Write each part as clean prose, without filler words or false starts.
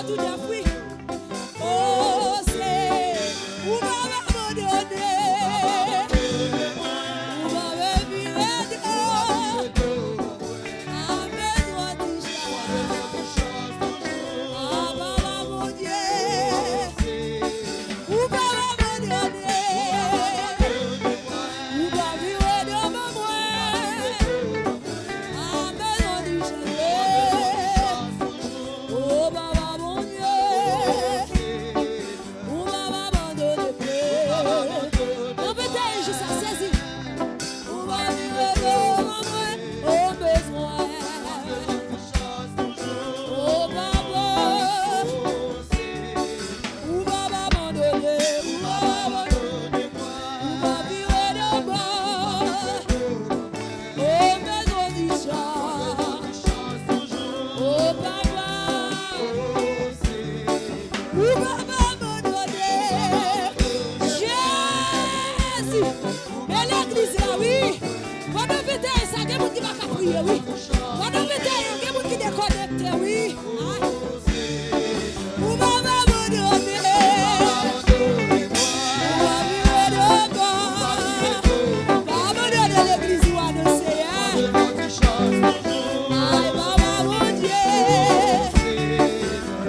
tout à fruit. Oh, c'est où m'avez abandonné. Où m'avez viré dehors. Avec toi tout ça. Ah, maman, mon Dieu. Où m'avez abandonné. Où m'avez viré dehors, maman. Oh, Baba, mon Dieu, où m'a abandonné plus. On peut t'aider jusqu'à saisir. Où m'a viré devant moi, au besoin. Oh, Baba, où m'a abandonné, où m'a viré devant, au besoin du chant. Oh, Baba. Où Baba abandonné, Jésus. Mais l'église là, oui. Pendant 21 ça, il y a des gens qui va prier, oui. Pendant 21 il y a des gens qui déconnectent, oui. Où Baba abandonné, pas abandonné l'église ou annoncer. Aïe, Baba, mon Dieu.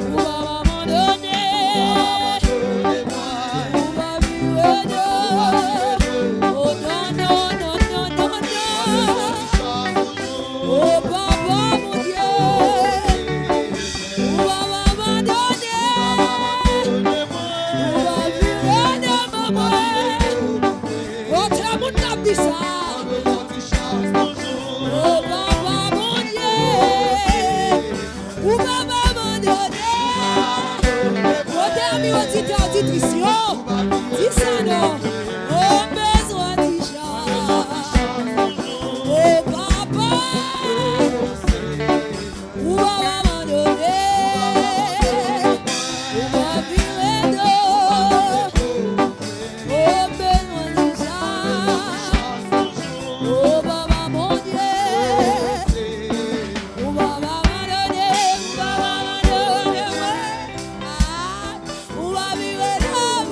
Où Baba abandonné. Oh non, non, non, non, non, non. Oh Papa, mon Dieu. Où Baba abandonné. Où Baba viré de maman. Oh, tout le monde a dit ça. Oh Papa, mon Dieu. Où Baba abandonné. Oh, termine, auditeur, auditrice. Dis ça non. Oh, besoin de chant. Oh, papa. Où Baba abandonné. Où Baba viré dehors. Oh, besoin de chant. Oh, Baba, mon Dieu. Où Baba abandonné. Où Baba abandonné. Où Baba viré dehors.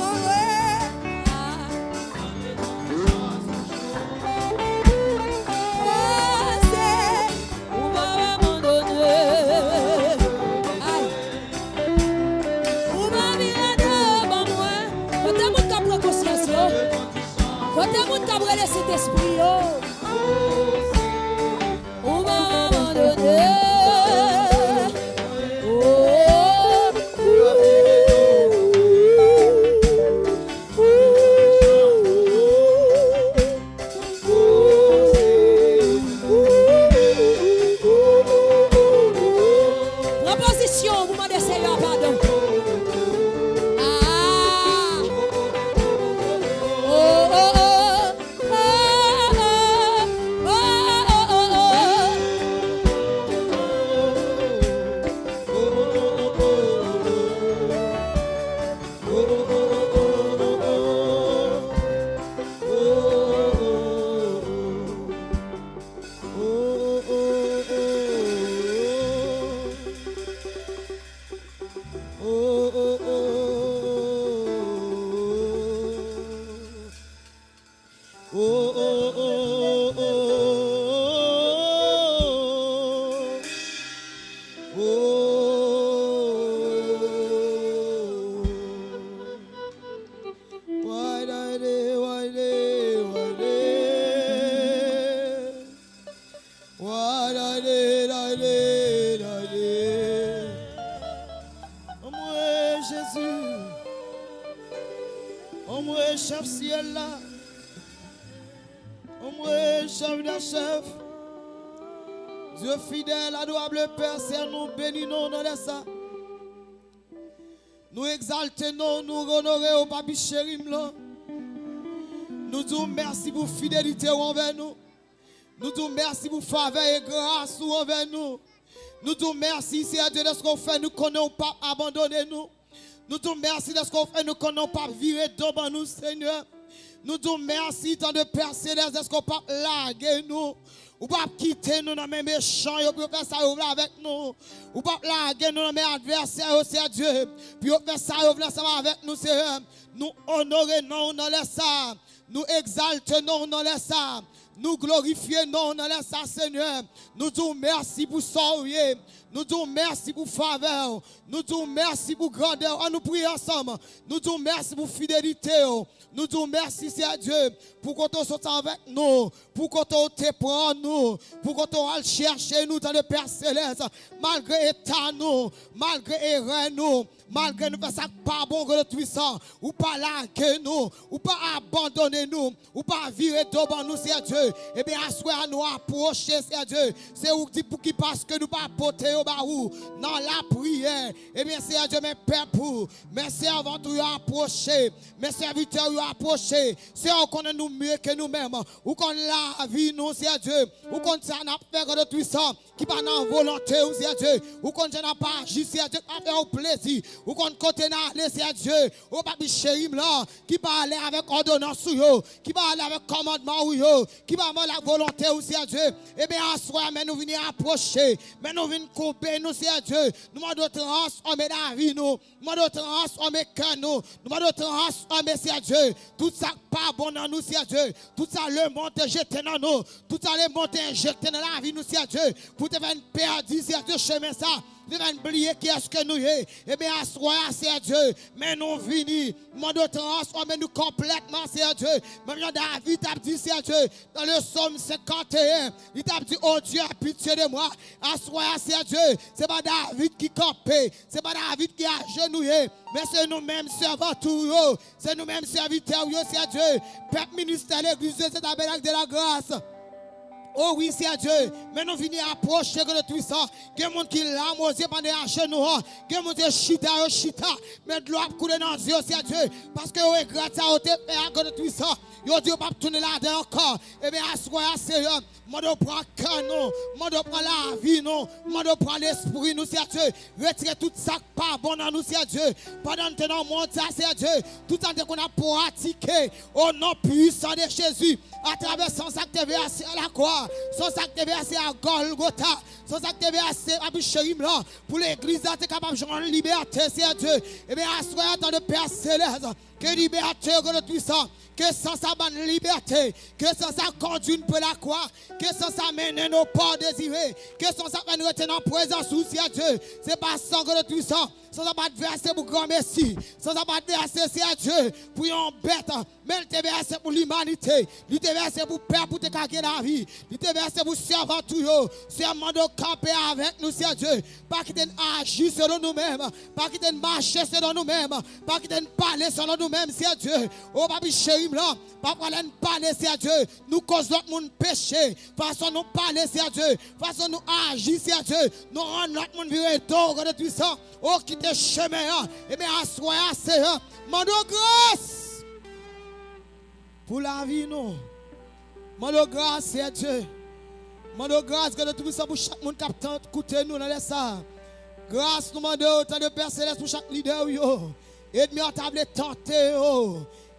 Cet esprit, on m'a abandonné. Proposition, vous m'en essayez, pardon. Chef ciel là, ombre chef de chef, Dieu fidèle, adorable Père, c'est nous bénissons dans ça. Nous exaltons, nous honorons au papi chérim là. Nous disons merci pour fidélité envers nous. Nous disons merci pour faveur et grâce envers nous. Nous disons merci, c'est Dieu de ce qu'on fait, nous connaissons pas abandonner nous. Nous disons merci de ce qu'on fait, nous connaissons pas virer devant nous, Seigneur. Nous disons merci tant de persévérance de ce qu'on pas larguer nous. Ou pas quitter nous dans mes méchants, pour faire ça avec nous. Ou pas larguer nous dans mes adversaires, c'est Dieu. Puis faire ça avec nous, Seigneur. Nous honorer non dans les ça. Nous exalter non dans les ça. Nous glorifier non dans les ça, Seigneur. Nous disons merci pour ça. Nous disons merci pour faveur. Nous disons merci pour grandeur. On nous prie ensemble. Nous disons merci pour fidélité. Nous disons merci, c'est Dieu, pour qu'on te soit avec nous, pour qu'on te prenne nous, pour qu'on te aille chercher nous dans le Père Céleste, malgré état nous, malgré erreur nous, malgré nous faire ça pas bon que le puissant, ou pas larguer nous, ou pas abandonner nous, ou pas virer devant nous, c'est Dieu. Eh bien, à nous approcher, c'est Dieu. C'est où dit pour qui parce que nous pas porter au baou dans la prière. Eh bien, c'est Dieu, mes pères pour, mes servants, nous approcher, mes serviteurs, approcher, c'est on connaît nous mieux que nous-mêmes, ou qu'on la vie nous, c'est Dieu, ou qu'on ça n'a pas fait de puissant, qui pas dans volonté, c'est Dieu, ou qu'on n'a pas agi, c'est Dieu, qui fait au plaisir, ou qu'on côté n'a allé, c'est Dieu, ou pas chérim là, qui va aller avec ordonnance, qui va aller avec commandement, qui va avoir la volonté, c'est Dieu, et bien à soi, mais nous venons approcher, mais nous venons couper, nous, c'est Dieu, nous devons transformer la vie, nous devons transformer cœur, nous devons transformer, c'est Dieu. Tout ça pas bon dans nous, c'est Dieu. Tout ça le monde jeté dans nous. Tout ça le monde injecté dans la vie, nous, c'est Dieu. Pour te faire perdre, c'est Dieu, chemin ça. Nous allons oublier qui est-ce que nous sommes. Eh bien, à soi, c'est Dieu. Mais nous venons, nous transformer nous complètement, c'est Dieu. Même David a dit, c'est Dieu. Dans le psaume 51, il a dit, oh Dieu, pitié de moi. À soi, c'est Dieu. Ce n'est pas David qui campait. Ce n'est pas David qui a agenouillé. Mais c'est nous-mêmes servants, c'est nous-mêmes serviteurs, c'est Dieu. Peuple ministère de l'église, c'est tabernacle de la grâce. Oh oui, c'est Dieu. Mais nous venons approcher de tout ça. Il y a des gens qui l'ont mosé pendant les genoux. Il y a des gens qui chita. Mais de l'eau a coulé dans les yeux, c'est Dieu. Parce que vous êtes grâce à vous de tout ça. Vous Dieu pas tourner là-dedans encore. Eh bien, à ce moment-là, Seigneur, moi je prends le cœur, non. Moi je prends la vie, non. Moi je prends l'esprit, nous, c'est Dieu. Retirez tout ça pas bon dans nous, c'est Dieu. Pendant que nous montons, c'est Dieu. Tout le temps qu'on a pratiqué au nom puissant de Jésus. À travers son sac de versé à la croix. Son sac de versé à Golgotha. Son sac de versé à Bicherim là. Pour l'église, c'est capable de jouer en liberté, c'est Dieu. Eh bien, à ce moment-là, de Père Céleste. Que liberté de tout ça. Que sans ça, bonne liberté. Que sans ça, conduit pour la croix. Que sans ça, mène nos pas désirés. Que sans ça, nous retenons en présence sous Dieu. C'est pas sans que tout ça. Sans ça, pas de verset pour grand merci. Sans ça, pas de verset, c'est Dieu. Pour une bête. Mais il te verset pour l'humanité. Il te verset pour père, pour te caquer la vie. Il te verset pour servir tout. Serment de camper avec nous, c'est Dieu. Pas qu'il agir selon nous-mêmes. Pas qu'il marcher selon nous-mêmes. Pas qu'il parler selon nous-mêmes, c'est Dieu. Oh, papi chéri, là. Pas qu'on parler, c'est Dieu. Nous causons notre monde péché. Façon nous parler, c'est Dieu. Façon nous agir, c'est Dieu. Nous rendons notre monde virer d'or de tout ça. Oh, qui te chemin. Et bien, à soi, c'est mon grâce. Pour la vie, non. Mon grâce, c'est Dieu. Mon grâce, que tout ça pour chaque monde qui a écouté nous dans ça. Grâce, nous demandons autant de Père Céleste pour chaque leader. Aide-moi à table tenter.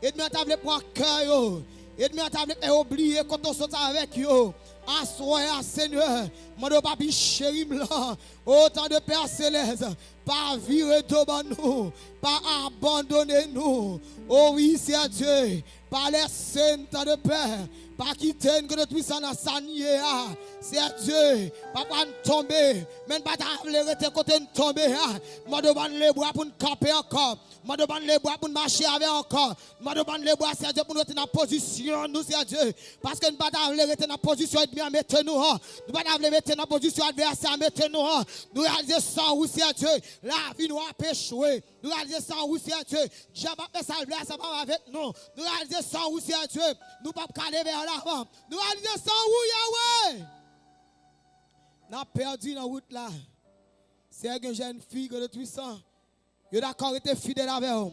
Aide-moi à table prendre cœur. Aide-moi à table oublier quand on saute avec eux. Assoyez, Seigneur. Mon papi chéri, là. Autant de Père Céleste. Pas virer devant nous. Pas abandonner nous. Oh oui, c'est Dieu. Par les saints de Père. Pas quitter que de puissance dans sa niée. C'est Dieu. Pas tomber. Même pas t'arrêter côté de tomber. Moi demande les bois pour nous camper encore. Moi demande les bois pour nous marcher avec encore. Moi demande les bois, c'est Dieu pour nous être dans position. Nous, c'est Dieu. Parce que nous pas t'arrêter dans position et bien mettre nous. Nous pas t'arrêter dans position adversaire mettre nous. Nous réaliser sans où c'est Dieu. La vie nous a péchoué. Nous réaliser sans où c'est Dieu. J'ai pas fait ça va avec nous. Nous réaliser sans où c'est Dieu. Nous pas caler vers l'avant. Nous réaliser sans où Yahweh. Nous avons perdu dans la route là. C'est une jeune fille de puissant. Il a d'accord été fidèle avec eux.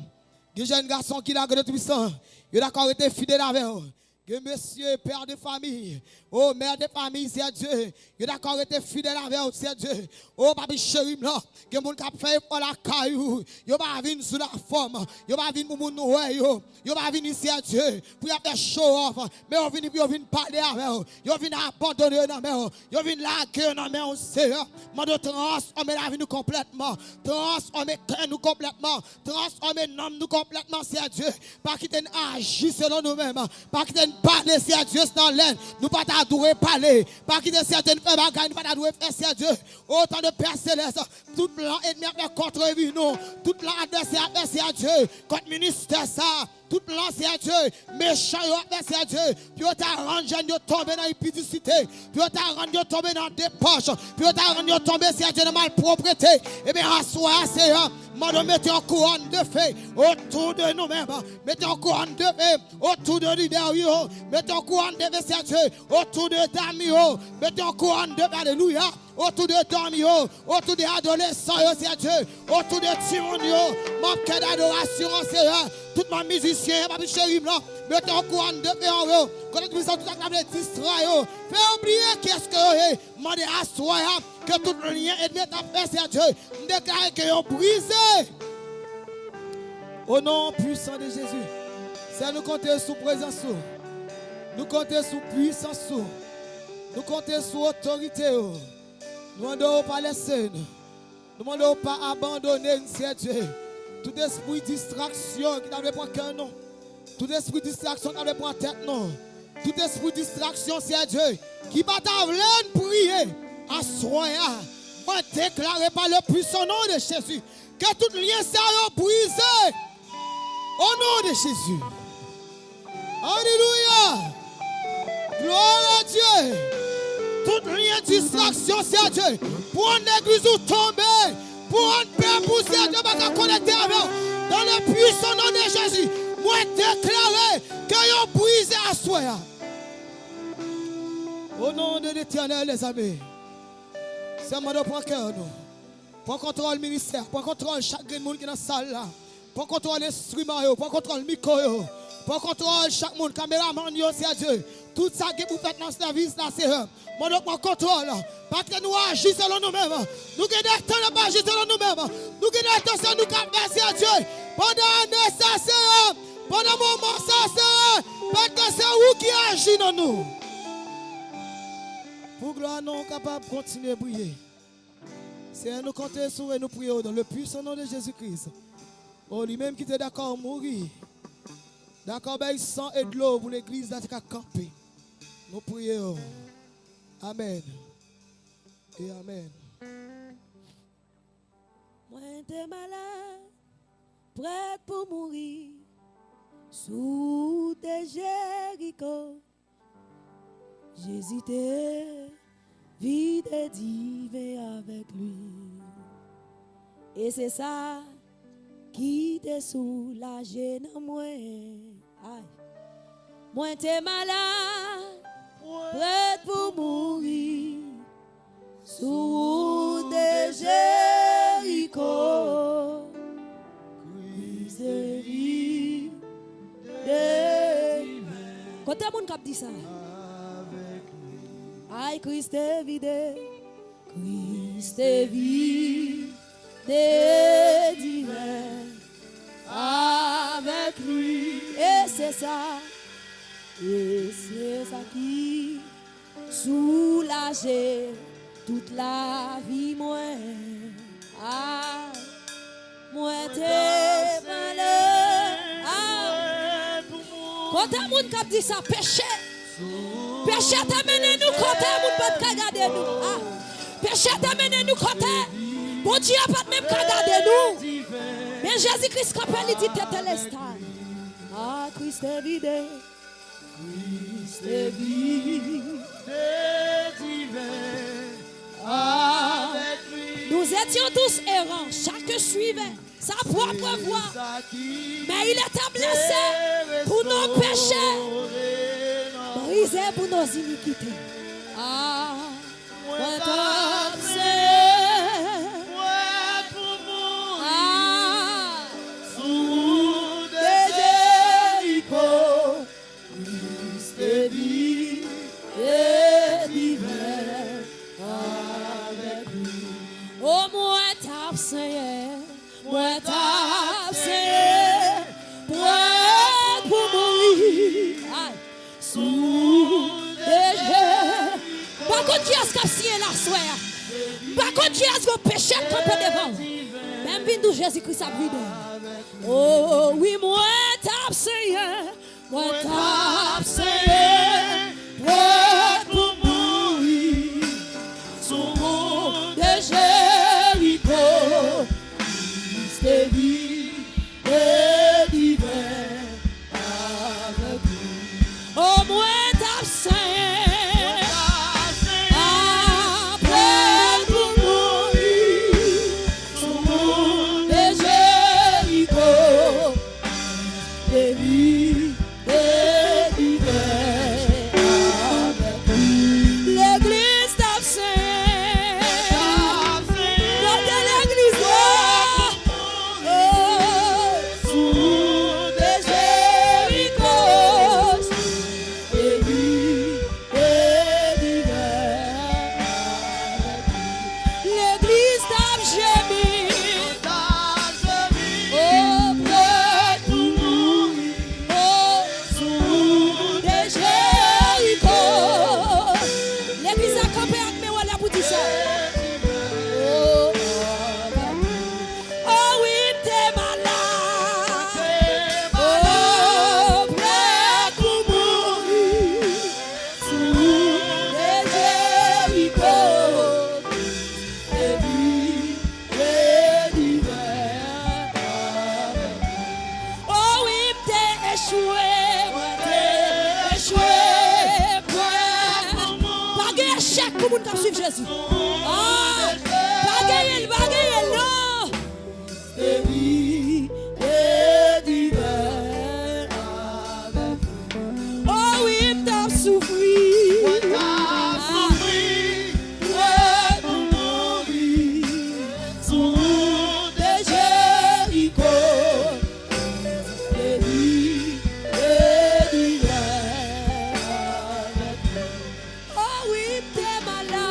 Il y a un jeune garçon qui a de puissant. Il a d'accord été fidèle avec eux. Que monsieur, père de famille, oh mère de famille, c'est Dieu. Que d'accord été fidèle avec vous, c'est Dieu. Oh papi chéri, là, que mon cap fait pour la caillou. Yo pas venir sous la forme. Yo pas venir pour mon noué, yo. Yo pas venir ici à Dieu. Pour y faire show off. Mais on vient parler avec vous. Yo vient abandonner dans mes. Yo vient laguer dans mes, Seigneur. Mande transformer la vie nous complètement. Transformer nous complètement. Transformer nous complètement, c'est Dieu. Pas quitter agir selon nous-mêmes. Pas quitter parler, c'est Dieu dans l'air. Nous pas t'adorer parler. Pas quitter certaines faire bagages, nous pas t'adorer faire, c'est Dieu. Autant de Père Céleste, tout plan ennemi contre nous. Tout plan adversaire, c'est à Dieu. Contre ministère, ça. Tout plan, c'est à Dieu. Méchant, c'est à Dieu. Puis on t'a rendu de tomber dans l'impudicité. Puis on t'a rendu de tomber dans des poches. Puis on t'a rendu de tomber, c'est à Dieu, dans malpropreté. Et bien, à soi, c'est Mando, mettez en couronne de feu autour de nous-mêmes. Mettez en couronne de feu autour de leader. Mettez en couronne de feu, c'est à Dieu. Autour de Damio. Mettez en couronne de alléluia. Autour de Damio. Autour des adolescents, c'est à Dieu. Autour de Timonio. Manque d'adoration, Seigneur. Tout mon musicien, ma chérie, mettez en couronne de feu en haut. Quand vous êtes tout à fait distrait, fais oublier qu'est-ce que demandez à soi que tout le lien est mis à faire, c'est à Dieu. Nous déclarons que vous brisé. Au nom puissant de Jésus, c'est nous compter sous présence, nous compter sous puissance, nous compter sous autorité. Nous ne demandons pas laisser, nous ne demandons pas abandonner, c'est Dieu. Tout esprit de distraction qui n'avait pas qu'un nom. Tout esprit de distraction qui n'avait pas tête non. Tout esprit de distraction, c'est Dieu. Qui va t'avoir prier à soya. Moi déclarer par le puissant nom de Jésus que tout lien sera brisé. Au nom de Jésus. Alléluia. Gloire à Dieu. Tout lien de distraction, c'est Dieu. Pour une église où tomber. Pour un père poussé, Dieu va connecter avec vous. Dans le puissant nom de Jésus, moi déclarer que vous brisé à soi. Au nom de l'Éternel, les amis, c'est moi de prendre cœur, nous. Pour contrôler le ministère, pour contrôler chaque monde qui est dans la salle là. Pour contrôler l'instrument, pour contrôler le micro, pour contrôler chaque monde, caméraman, c'est à Dieu. Tout ça que vous faites dans ce service là, c'est eux. Moi, mon contrôle, parce que nous agissons selon nous-mêmes. Nous avons des temps de agir selon nous-mêmes. Nous avons des temps de nous faire à Dieu. Pendant nécessaire, pendant moment ça, parce que c'est vous qui agissez dans nous. Pour gloire, nous sommes capables de continuer à briller. C'est nous compter sur et nous prions dans le puissant nom de Jésus-Christ. Oh, lui-même qui était d'accord à mourir. D'accord, ben, sang et de l'eau pour l'église qui a campé. Nous prions. Amen. Et amen. Moi, t'es malade, prête pour mourir, sous tes Jéricho. J'hésitais, vide et divin avec lui. Et c'est ça qui te soulagé dans moi. Aïe. Moi, t'es malade, prête pour mourir, sous des Jéricho. Misérie de divin. Quand est-ce qu'on dit ça? Aïe, Christ est vide, Christ est vide de divin avec lui. Et c'est ça qui soulageait toute la vie, moi. Ah, moi t'es malheur. Ah, quand t'as moun qui dit ça, péché. Péché t'a mené nous côté, moun pas de regarder nous. Ah, péché t'a mené nous côté. Bon Dieu a pas même regarder nous. Mais Jésus-Christ quand il dit t'es l'estal. Ah, Christ est vide. Christ est vide. Avec lui. Nous étions tous errants, chacun suivait sa propre voie. Mais il était blessé pour nos péchés, brisé pour nos iniquités. Ah, moi t'observe. Ah, sous des Jéricho, Christ t'ap saigné, moi t'ap saigné, prêt pour mourir. Aïe. Sous des jeux. Par contre, qui est-ce qui a signé la soirée? Par contre, qui est-ce qui a péché quand on devant? Même vin d'où Jésus-Christ a brûlé. Oh oui, moi t'ap saigné, moi t'ap saigné, prêt pour mourir. Sous de Jéricho, Christ vie et divin avec nous. Oh, moi t'as saint, après pour mourir. Sous de Jéricho, Christ vie et divin avec nous. L'église t'a saint. Jésus. Ah, bagaille, non. Et oui, et divin avec nous. Oh oui, t'as souffri. T'as souffri. Prêt pour mourir. Sous de Jéricho. Et oui, et divin avec nous. Oh oui, t'es malade.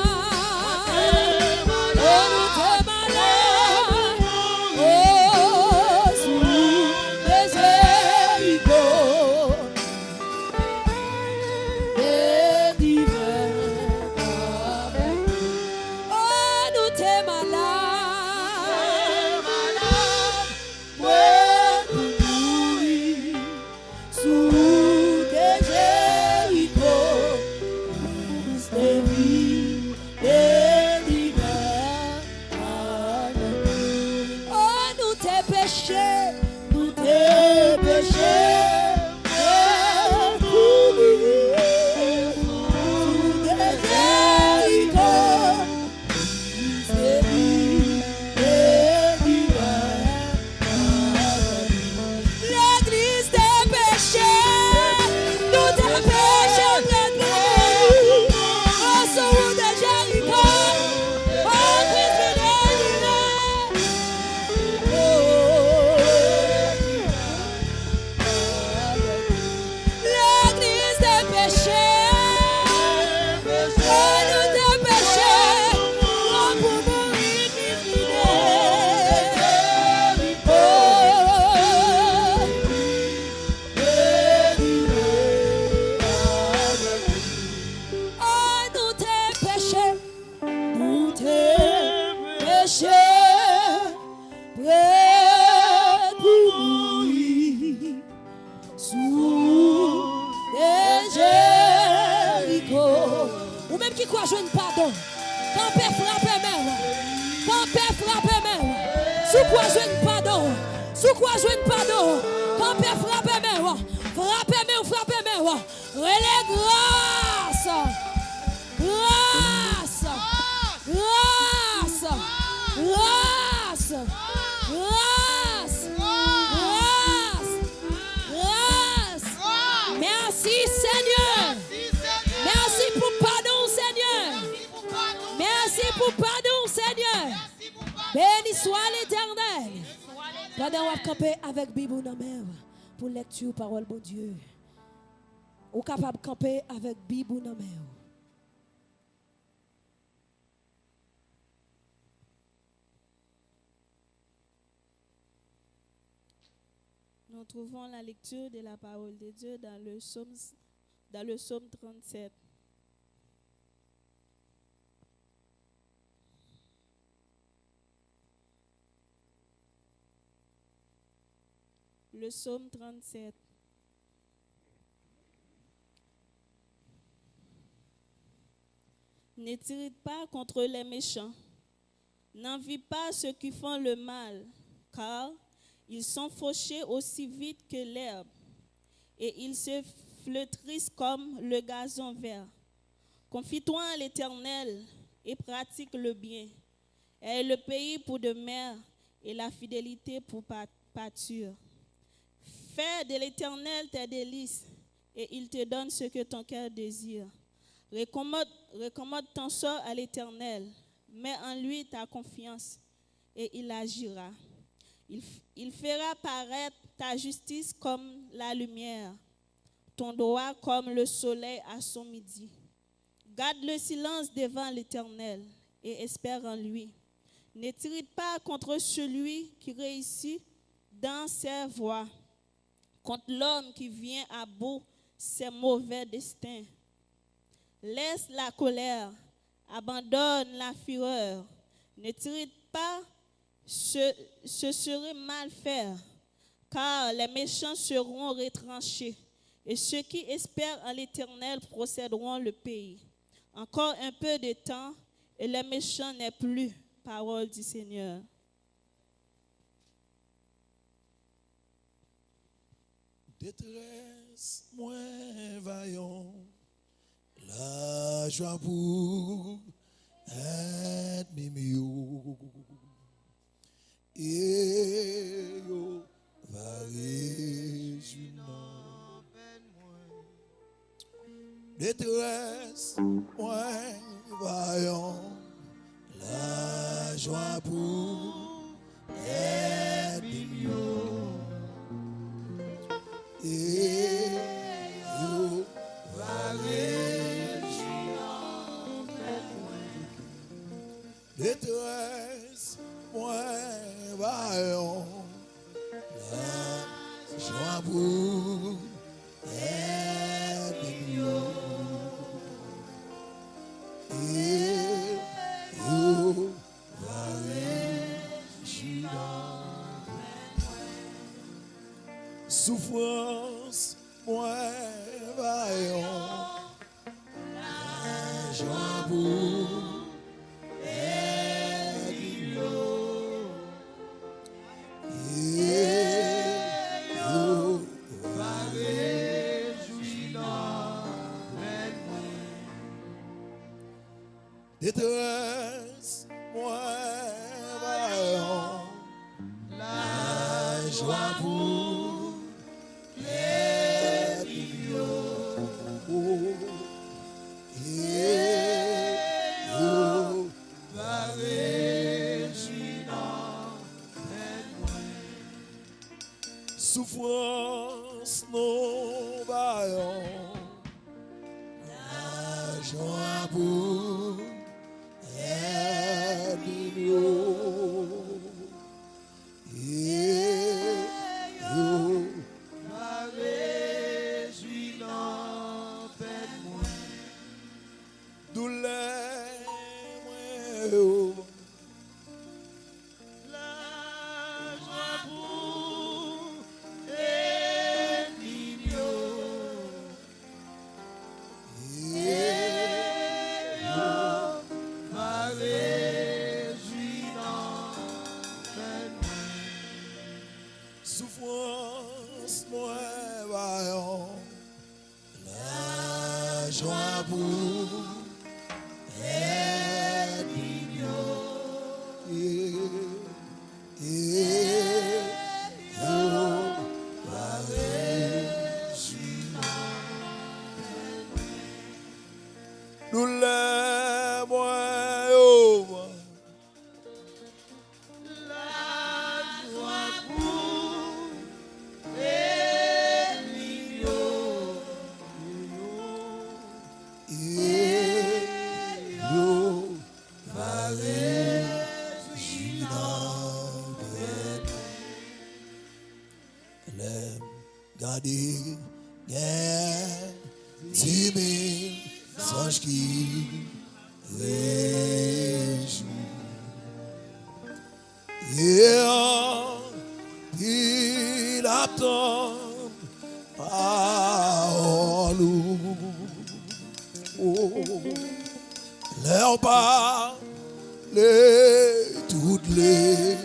Qui croit jouer pardon. Quand Père frappe même. Quand Père frappe même. Sous quoi jouer pardon. Sous quoi jouer pardon. Quand Père frappe même. Frappe même, frappe même. Relais grâce. Grâce. Grâce. Grâce. Grâce. Grâce. Grâce. Merci Seigneur. Merci pour pardon, Seigneur. Merci pour pardon, Seigneur. Béni soit l'Éternel. Pendant qu'on va camper avec Bible dans mer pour lecture parole bon Dieu. Ou capable de camper avec Bible dans mer. Nous trouvons la lecture de la parole de Dieu dans le psaume 37. Le psaume 37. Ne t'irrite pas contre les méchants, n'envie pas ceux qui font le mal, car ils sont fauchés aussi vite que l'herbe, et ils se flétrissent comme le gazon vert. Confie-toi en l'Éternel et pratique le bien. Aie le pays pour demeure et la fidélité pour pâture. Fais de l'Éternel tes délices, et il te donne ce que ton cœur désire. Recommande ton sort à l'Éternel, mets en lui ta confiance, et il agira. Il fera paraître ta justice comme la lumière, ton droit comme le soleil à son midi. Garde le silence devant l'Éternel et espère en lui. Ne t'irrite pas contre celui qui réussit dans ses voies, contre l'homme qui vient à bout ses mauvais destins. Laisse la colère, abandonne la fureur. Ne t'irrite pas, ce serait mal faire, car les méchants seront retranchés, et ceux qui espèrent en l'Éternel posséderont le pays. Encore un peu de temps, et les méchants n'est plus. Parole du Seigneur. Détresse, moins vaillant, la joie pour être mimio. Et yo va réjouir. Détresse, moins vaillant, la joie pour être mimio. Et yo va réjouir. Détresse, moins vaillant, la joie pour être mignon. Et yo va réjouir. Souffrance, moins vaillant, la joie pour détresse, moi, vaillant, la joie pour les millions. Et yo va réjouir souffrance, non, vaillant, la joie pour souffrance, moi, vaillant, la joie pour être mignon. Et yo va réjouir. Douleur, moi, oh, souffrance, Gardez, yeah, 10 000 anges qui réjouissent. Il attend parole. Leur parler toutes les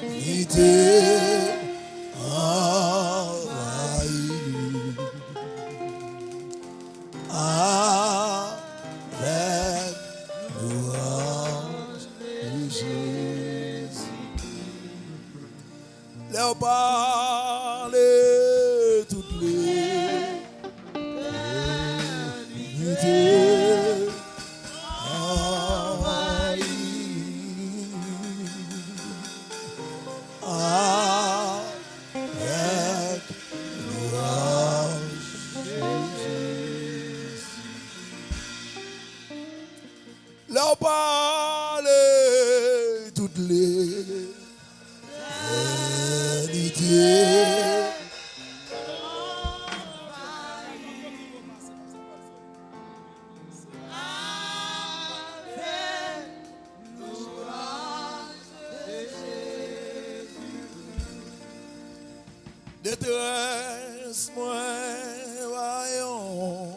vérités envahies avec louange de Jésus. Leur parler toutes les vérités envahies avec louange de Jésus. Leur parler toutes les vérités. Détresse, moi, voyons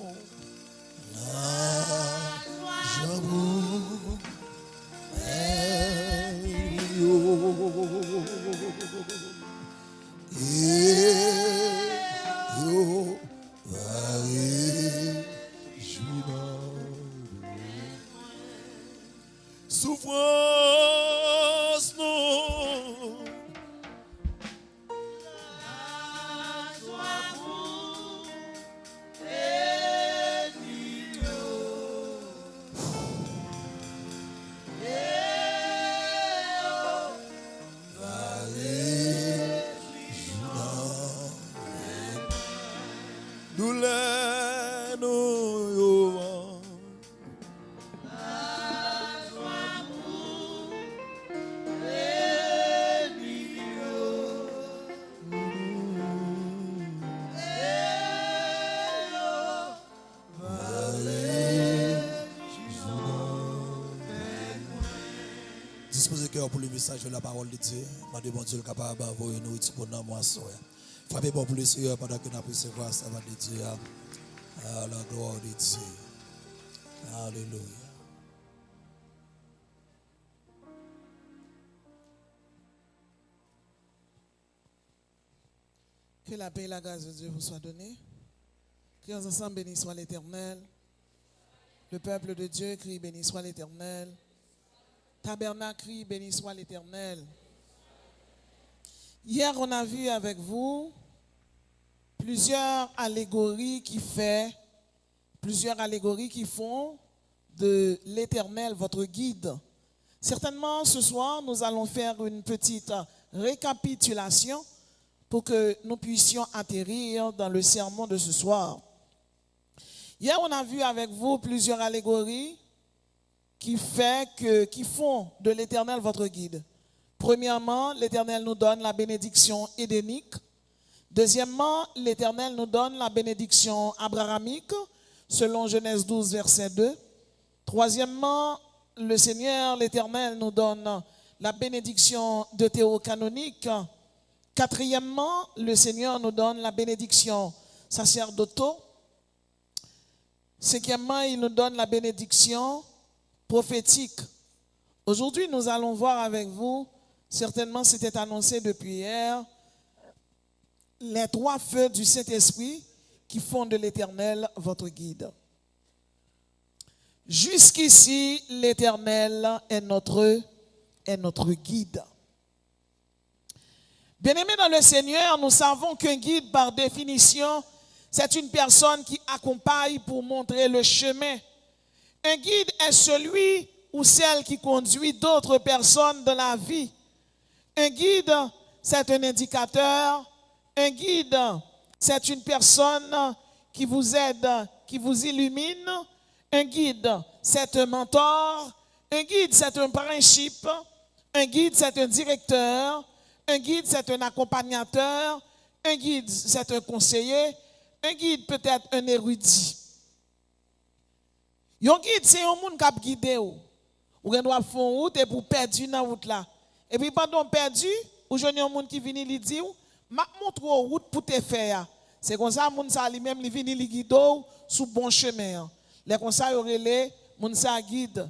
la jambe. Souffrance, non. Douleur, nous, yo. Disposez cœur pour le message de la parole de Dieu. Demandez bon Dieu le capable d'envoyer nous pour nous moisson. Frappez bon pour le Seigneur pendant que nous recevoir ça va de Dieu. À la gloire de Dieu. Alléluia. Que la paix et la grâce de Dieu vous soient données. Crions ensemble, béni soit l'Éternel. Le peuple de Dieu crie, béni soit l'Éternel. Tabernacle crie, béni soit l'Éternel. Hier, on a vu avec vous plusieurs allégories qui font de l'Éternel votre guide. Certainement, ce soir, nous allons faire une petite récapitulation pour que nous puissions atterrir dans le sermon de ce soir. Hier, on a vu avec vous plusieurs allégories qui font de l'Éternel votre guide. Premièrement, l'Éternel nous donne la bénédiction édénique. Deuxièmement, l'Éternel nous donne la bénédiction abrahamique, selon Genèse 12, verset 2. Troisièmement, le Seigneur, l'Éternel, nous donne la bénédiction deutérocanonique. Quatrièmement, le Seigneur nous donne la bénédiction sacerdotale. Cinquièmement, il nous donne la bénédiction prophétique. Aujourd'hui, nous allons voir avec vous, certainement c'était annoncé depuis hier, les 3 feux du Saint-Esprit qui font de l'Éternel votre guide. Jusqu'ici, l'Éternel est notre guide. Bien-aimés dans le Seigneur, nous savons qu'un guide, par définition, c'est une personne qui accompagne pour montrer le chemin. Un guide est celui ou celle qui conduit d'autres personnes dans la vie. Un guide, c'est un indicateur. Un guide, c'est une personne qui vous aide, qui vous illumine. Un guide, c'est un mentor. Un guide, c'est un principe. Un guide, c'est un directeur. Un guide, c'est un accompagnateur. un guide, c'est un conseiller, un guide peut-être un érudit. Un guide, c'est un monde qui a guidé ou. Ou doit faire une route et pour perdre dans route là. Et puis pendant perdu, ou je un monde qui vient lui dire, m'a montre route pour te faire. C'est comme ça monde ça lui-même lui vient lui guider sous bon chemin. Les comme ça relé monde ça guide.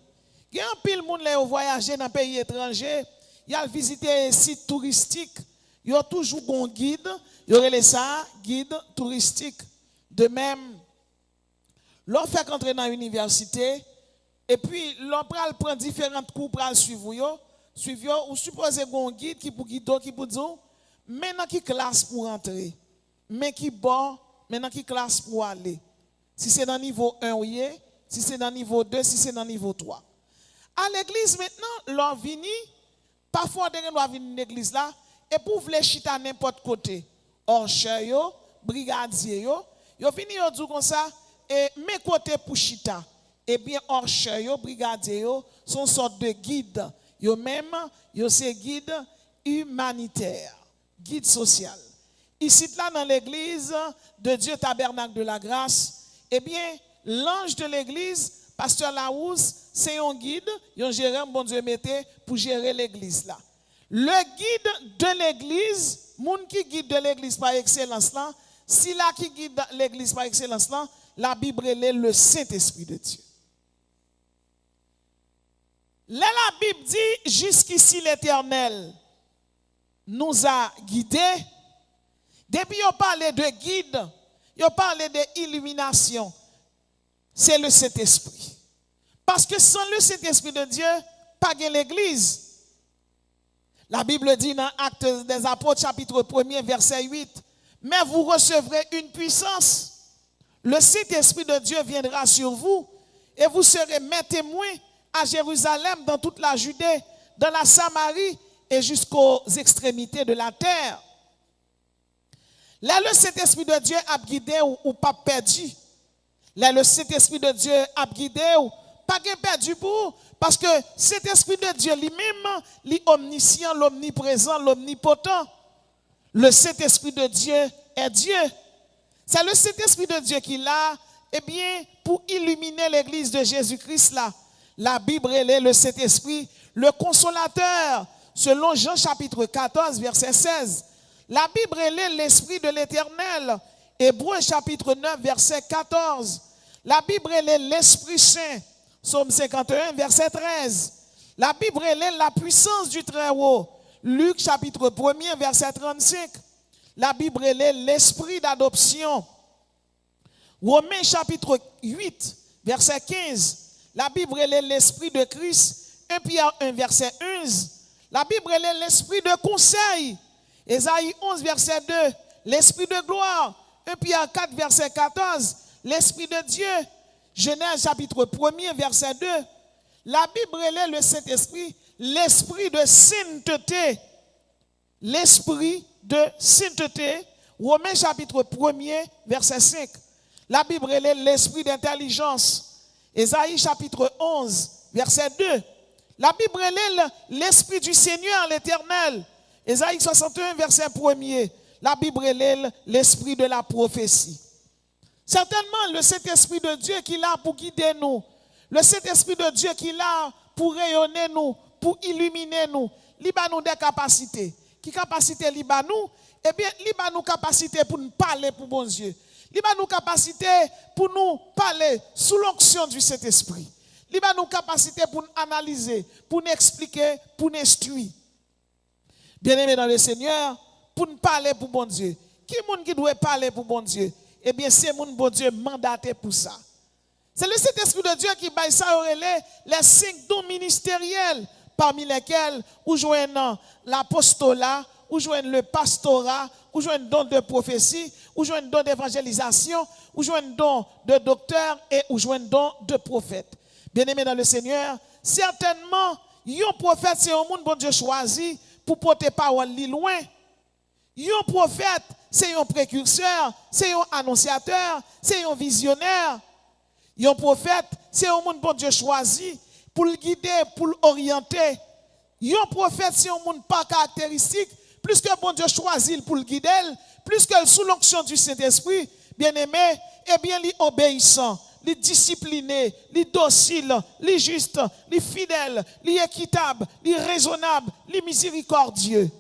Il y a un pile monde là voyager dans pays étranger, il a visiter un site touristique, il y a toujours un guide, il relé ça guide touristique. De même l'on fait entrer dans l'université et puis l'on prend différents cours pour suivre ou supposez un guide qui pour guider qui pour dire maintenant qui classe pour entrer mais qui bon maintenant qui classe pour aller si c'est dans niveau 1 oui si c'est dans niveau 2 si c'est dans niveau 3 à l'église maintenant l'on vini parfois on doit venir l'église là et pour vouloir chita n'importe côté orcheur yo brigadier yo vini yo dit comme ça et mes côtés pour chita eh bien orcheur yo brigadier yo sont sorte de guide yo même yo c'est guide humanitaire guide social ici là dans l'église de Dieu Tabernacle de la Grâce eh bien l'ange de l'église pasteur Laous c'est un guide un gérant bon Dieu mettait pour gérer l'église là le guide de l'église moun qui guide de l'église par excellence là si là qui guide l'église par excellence là la Bible est le Saint-Esprit de Dieu. Là, la Bible dit jusqu'ici l'Éternel nous a guidés. Depuis on parlait de guide, on parlait d'illumination. C'est le Saint-Esprit. Parce que sans le Saint-Esprit de Dieu, pas de l'église. La Bible dit dans Actes des Apôtres chapitre 1er verset 8, mais vous recevrez une puissance. Le Saint-Esprit de Dieu viendra sur vous et vous serez mes témoins à Jérusalem, dans toute la Judée, dans la Samarie et jusqu'aux extrémités de la terre. Là, le Saint-Esprit de Dieu a guidé ou pas perdu. Là, le Saint-Esprit de Dieu a guidé ou pas perdu pour, parce que cet Esprit de Dieu lui-même, l'omniscient, l'omniprésent, l'omnipotent. Le Saint-Esprit de Dieu est Dieu. C'est le Saint-Esprit de Dieu qui l'a, eh bien, pour illuminer l'église de Jésus-Christ là. La Bible est le Saint-Esprit, le consolateur, selon Jean chapitre 14, verset 16. La Bible est l'Esprit de l'Éternel, Hébreux chapitre 9, verset 14. La Bible est l'Esprit Saint, Psaume 51, verset 13. La Bible est la puissance du Très-Haut, Luc chapitre 1er, verset 35. La Bible est l'Esprit d'adoption, Romains chapitre 8, verset 15. La Bible est l'Esprit de Christ, 1 Pierre 1, verset 11. La Bible est l'Esprit de conseil, Ésaïe 11, verset 2. L'Esprit de gloire, 1 Pierre 4, verset 14. L'Esprit de Dieu, Genèse chapitre 1er, verset 2. La Bible est le Saint-Esprit, l'Esprit de sainteté. L'Esprit de sainteté, Romains chapitre 1er, verset 5. La Bible est l'Esprit d'intelligence. Ésaïe chapitre 11, verset 2. La Bible est l'Esprit du Seigneur, l'Éternel. Ésaïe 61, verset 1er. La Bible est l'Esprit de la prophétie. Certainement, le Saint-Esprit de Dieu qui est là pour guider nous. Le Saint-Esprit de Dieu qui est là pour rayonner nous, pour illuminer nous. Il a nous des capacités. Qui capacité il a nous? Eh bien, il a nous capacité pour nous parler pour bon Dieu. Il a nous capacité pour nous parler sous l'onction du Saint-Esprit. Il a nous capacité pour nous analyser, pour nous expliquer, pour nous instruire. Bien-aimés dans le Seigneur, pour nous parler pour bon Dieu. Qui est monde qui doit parler pour bon Dieu? Eh bien, c'est mon bon Dieu mandaté pour ça. C'est le Saint-Esprit de Dieu qui baille ça les 5 dons ministériels, parmi lesquels ou joignent l'apostolat, ou joignent le pastorat, ou joignent don de prophétie, ou joignent don d'évangélisation, ou joignent don de docteur et ou joignent don de prophète. Bien-aimés dans le Seigneur, certainement, un prophète, c'est un monde bon Dieu choisi pour porter parole loin. Un prophète, c'est un précurseur, c'est un annonciateur, c'est un visionnaire. Un prophète, c'est un monde bon Dieu choisi pour le guider, pour l'orienter. Un prophète, c'est un monde pas caractéristique, plus que bon Dieu choisit pour le guider, plus que sous l'onction du Saint-Esprit, bien-aimé, eh bien, les obéissants, les disciplinés, les dociles, les justes, les fidèles, les équitables, les raisonnables, les miséricordieux.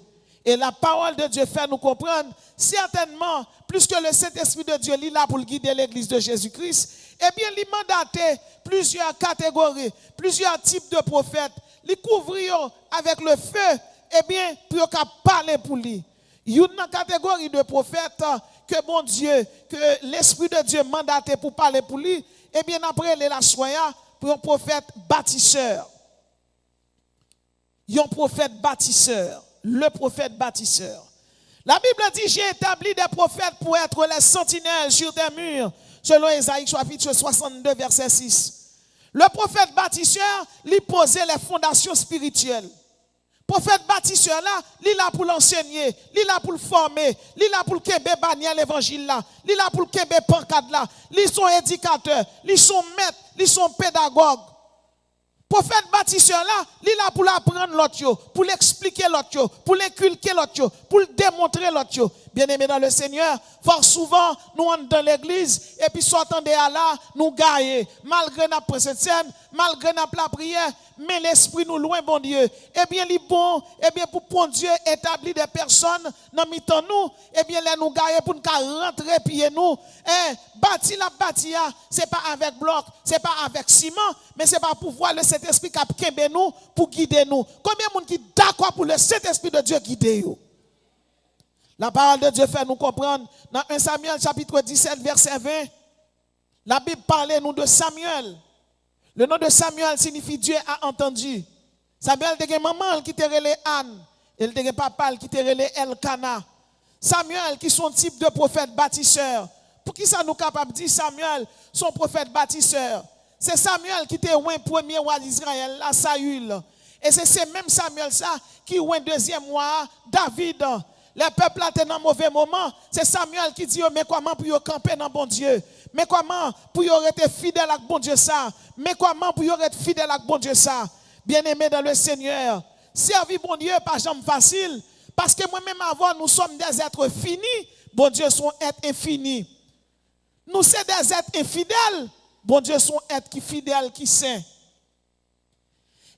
Et la parole de Dieu fait nous comprendre, certainement, plus que le Saint-Esprit de Dieu est là pour guider l'église de Jésus-Christ, eh bien, il mandatait plusieurs catégories, plusieurs types de prophètes, les couvrir avec le feu, eh bien, pour parler pour lui. Il y a une catégorie de prophètes que bon Dieu, que l'Esprit de Dieu mandatait pour parler pour lui, eh bien, après, il est la soya pour un prophète bâtisseur. Il y a un prophète bâtisseur. Le prophète bâtisseur. La Bible dit, j'ai établi des prophètes pour être les sentinelles sur tes murs, selon Ésaïe chapitre 62, verset 6. Le prophète bâtisseur, lui posait les fondations spirituelles. Prophète bâtisseur là, il est là pour l'enseigner, il est là pour le former, il est là pour le kembe banier l'évangile là, il est là pour le kembe pancade là, ils sont éducateurs, ils sont maîtres, ils sont pédagogues. Prophète bâtisseur là, il est là pour l'apprendre l'autre, pour l'expliquer l'autre, pour l'inculquer l'autre, pour le démontrer l'autre. Bien-aimés dans le Seigneur, fort souvent, nous entrons dans l'église, et puis sortant de là, nous gagnons. Malgré notre scène, malgré notre la prière, mais l'esprit nous loin, bon Dieu. Eh bien, il est bon, eh bien, pour bon Dieu établir des personnes dans mi-temps nous, eh bien, là, nous gagnons pour nous rentrer, pieds nous. Bâti la bâti, c'est pas avec bloc, c'est pas avec ciment, mais c'est pas pour voir le Saint-Esprit qui a kembe nous, pour guider nous. Combien de monde qui d'accord pour le Saint-Esprit de Dieu guider nous? La parole de Dieu fait nous comprendre dans 1 Samuel chapitre 17 verset 20. La Bible parlait nous de Samuel. Le nom de Samuel signifie Dieu a entendu. Samuel était maman qui te relé Anne. Il était papa qui te relé Elkana. Samuel qui sont type de prophète bâtisseur. Pour qui ça nous capable de dire Samuel son prophète bâtisseur? C'est Samuel qui était le premier roi d'Israël, la Saül. Et c'est ce même Samuel ça qui est le deuxième roi David. Les peuples étaient dans un mauvais moment. C'est Samuel qui dit, mais comment pour camper dans bon Dieu? Mais comment pour être fidèle à bon Dieu ça? Mais comment pour être fidèle à bon Dieu ça? Bien-aimé dans le Seigneur, servir bon Dieu pas jamais facile. Parce que moi-même avant, nous sommes des êtres finis. Bon Dieu sont êtres infinis. Nous sommes des êtres infidèles. Bon Dieu sont êtres qui fidèles, qui saints.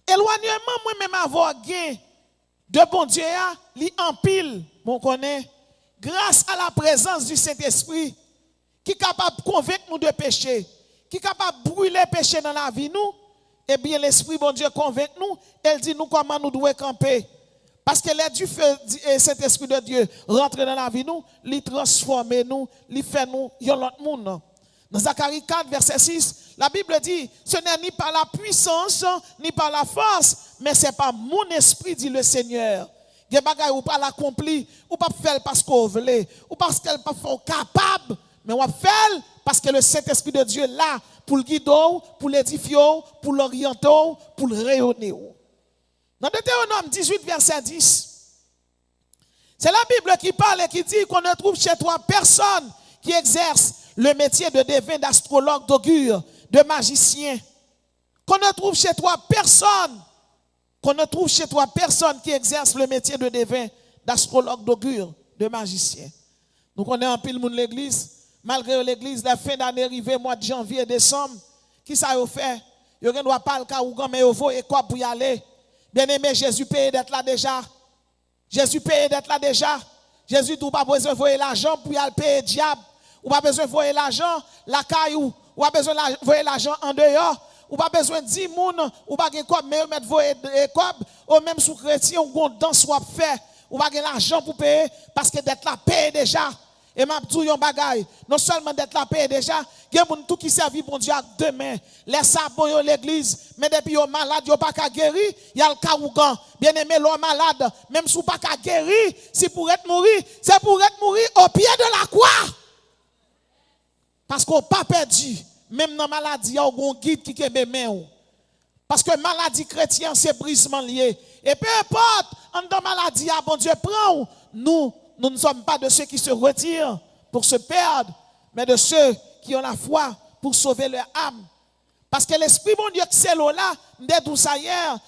Éloignement, moi-même avoir gain de bon Dieu, li en pile, mon connaît, grâce à la présence du Saint-Esprit, qui est capable de convaincre nous de péché, qui est capable de brûler le péché dans la vie, nous, eh bien, l'Esprit, bon Dieu, convainc nous, elle dit nous comment nous devons camper. Parce que l'aide du feu, Saint-Esprit de Dieu, rentre dans la vie, nous, lui transformer nous, lui fait nous, yon l'autre monde. Dans Zacharie 4, verset 6, la Bible dit, ce n'est ni par la puissance, ni par la force, mais c'est par mon esprit, dit le Seigneur. Des bagailles ou pas l'accompli, ou pas faire parce qu'on veut, ou parce qu'elle pas capable, mais on fait parce que le Saint-Esprit de Dieu est là pour le guider, pour l'édifier, pour l'orienter, pour le rayonner. Dans Deutéronome 18, verset 10, c'est la Bible qui parle et qui dit qu'on ne trouve chez toi personne qui exerce le métier de devin, d'astrologue, d'augure, de magicien. Qu'on ne trouve chez toi personne qui exerce le métier de devin, d'astrologue, d'augure, de magicien. Nous connaissons un pile monde l'église, malgré l'église, la fin d'année arrivée, mois de janvier et décembre, qui ça a fait? Il ne doit pas le cas où mais il faut et quoi pour y aller. Bien aimé, Jésus paye d'être là déjà. Jésus paye d'être là déjà. Jésus n'a pas besoin de voyer l'argent pour y aller payer le diable. Ou pas besoin de voyer l'argent, la caillou. Ou pas besoin de voyer l'argent en dehors. Ou pas besoin de 10 moun. Ou pas de quoi, mais mettre voyer quoi. Ou même sous chrétien, ou dans soit fait. Ou pas de l'argent pour payer. Parce que d'être là paye déjà. Et m'a dit yon bagay, non seulement d'être là paye déjà, il y a tout qui servi bon Dieu demain. Les sabons yon l'église, mais depuis yon malade, yon pas qu'à guérir, il y a le kaougan. Bien aimé, l'homme malade, même si pas qu'à guérir, si pour être mourir, c'est pour être mourir au pied de la croix. Parce qu'on pas perdu, même dans la maladie, il y a un guide qui est main. Parce que maladie chrétienne, c'est brisement lié. Et peu importe, en dans maladie, bon Dieu prend nous ne sommes pas de ceux qui se retirent pour se perdre, mais de ceux qui ont la foi pour sauver leur âme. Parce que l'Esprit, bon Dieu, c'est là, dès d'où ça hier,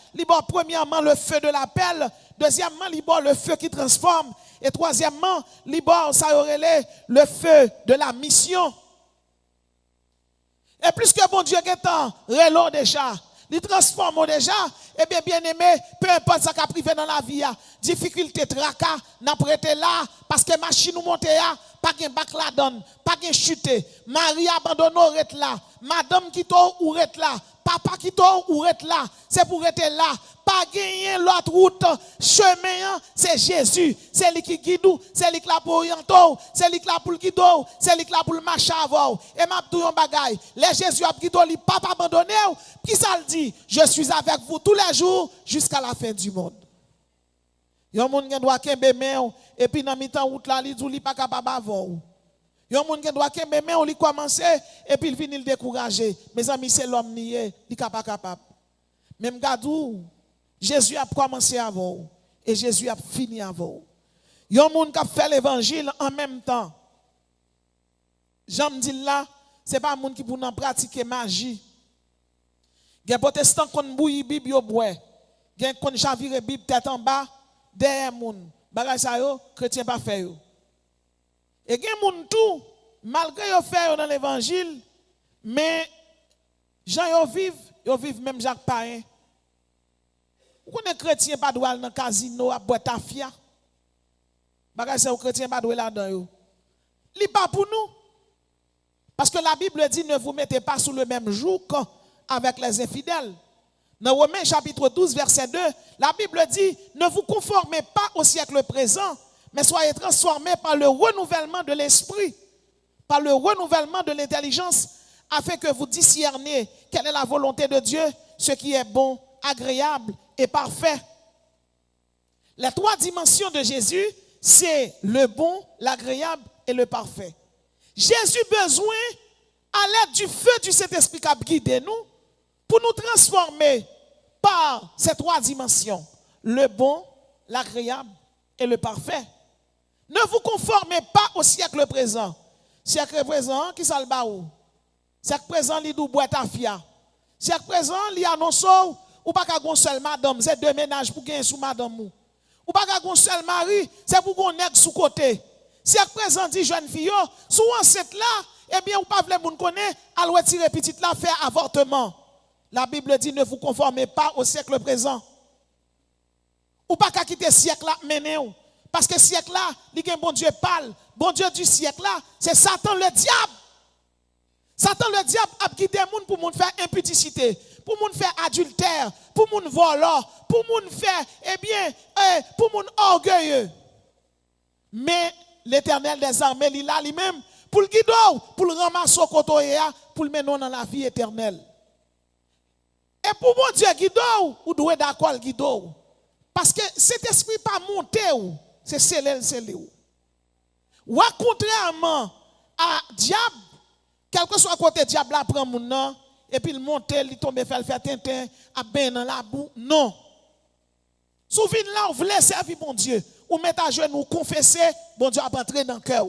premièrement le feu de l'appel, Deuxièmement, il y a le feu qui transforme. Et troisièmement, il y a ça aurait le feu de la mission. Et puisque bon Dieu est en relais déjà, il transforme déjà, et bien aimé, peu importe ce qui a privé dans la vie, difficulté, tracas, n'a prêté là, parce que machine nous monte là, pas de bac la donne, pas de chute, Marie abandonne ou là, madame qui t'o ou là, papa qui t'o ou là, c'est pour être là, pas gagner l'autre route, chemin, c'est Jésus, c'est lui qui guide, c'est lui qui la pour orienter, c'est lui qui la pour le guider, c'est lui qui la pour le marcher avant. Et m'a dit un bagay, les Jésus a guidé, il pas abandonné, qui ça le dit, je suis avec vous tous les jours jusqu'à la fin du monde. Yon moun gen doit kembe men et puis dans mi-temps route là li dou li pas capable avant. Yon moun gen doit kembe men li commencer et puis il vient le décourager. Mes amis, c'est l'homme nié, il pas capable. Même gadou Jésus a commencé avant et Jésus a fini avant. Yon moun qui fait l'évangile en même temps. J'aime dire là, c'est pas moun qui pour pratiquer magie. Gen protestant kon bouyi Bible yo bois. Gen kon chavire Bible tête en bas. Derrière moun, bagay sa yo, chrétien pas fait yo. Et gen moun tout, malgré yo fait yo dans l'évangile, mais gens yo vivent même Jacques Païen. Ou connaît chrétien pas doit dans casino à boire tafia. Bagay sa yo chrétien pas doit là-dedans yo. Li pas pour nous. Parce que la Bible dit ne vous mettez pas sous le même joug avec les infidèles. Dans Romains chapitre 12, verset 2, la Bible dit, ne vous conformez pas au siècle présent, mais soyez transformés par le renouvellement de l'esprit, par le renouvellement de l'intelligence, afin que vous discerniez quelle est la volonté de Dieu, ce qui est bon, agréable et parfait. Les trois dimensions de Jésus, c'est le bon, l'agréable et le parfait. Jésus a besoin, à l'aide du feu du Saint-Esprit qui a guidé nous, pour nous transformer par ces trois dimensions, le bon, l'agréable et le parfait. Ne vous conformez pas au siècle présent. Siècle présent, qui ça le baou? Siècle présent, li dou boîte à fia. Siècle présent, li annonce ou pas qu'à gon seul madame, c'est deux ménages pour gagner sous madame ou pas qu'à gon seul mari, c'est pour gon nèg sous côté. Siècle présent dit jeune fille, sous enceinte là, eh bien ou pas vle moun connaît, al retirer petite là faire avortement. La Bible dit ne vous conformez pas au siècle présent. Ou pas qu'à quitter siècle là mené ou. Parce que siècle là, il y a un bon Dieu parle. Bon Dieu du siècle là, c'est Satan le diable. Satan le diable a quitté le monde pour moun faire impudicité, pour moun faire adultère, pour moun voler, pour moun faire pour moun orgueilleux. Mais l'Éternel des armées, il a lui-même pour le guider, pour le ramasser au côté, pour le mener dans la vie éternelle. Et pour mon Dieu guider, ou doit d'accord le guider. Parce que cet esprit pas monté, c'est scellé. Ou contrairement à diable, quel que soit le côté diable là prend mon nom, et puis il monte, il tombe, fait tintin, à ben dans la boue. Non. Souvenez là, vous voulez servir bon Dieu, ou mettre à genoux, confesser, bon Dieu a entré dans le cœur.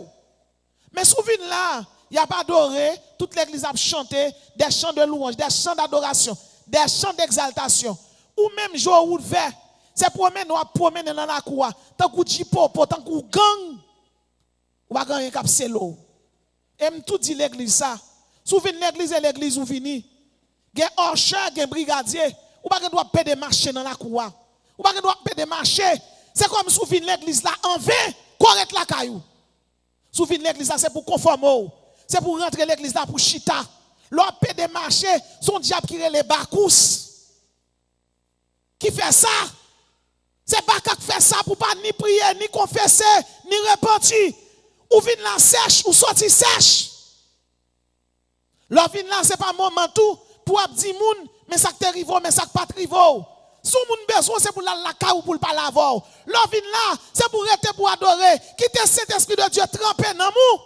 Mais souvenez là, il n'y a pas adoré, toute l'église a chanté des chants de louange, des chants d'adoration, des chants d'exaltation, ou même jour ou vert, c'est promener dans la cour, tant que jipo, tant que gang, ou pas gagner cap selo. Et me tout dit l'église ça. Souvenez l'église et l'église où vini. Gen orcher, gen brigadier, ou pas doit payer des marchés dans la cour. Ou pas doit payer des marchés. C'est comme souvenez l'église là en vain, correct la caillou. Souvenez l'église là c'est pour conformer. C'est pour rentrer l'église là pour chita. L'on paie des marchés, son diable qui les bacous. Qui fait ça? C'est pas qui fait ça pour pas ni prier, ni confesser, ni repentir. Ou vin là sèche, ou sorti sèche. L'on vin là, c'est pas moment tout pour abdi moun, mais ça te rivo, mais ça pas rivo. Sou moun besoin, c'est pour la ou pour pas l'avoir. L'on vin là, c'est pour rester pour adorer. Quitter cet esprit de Dieu trempé dans mou.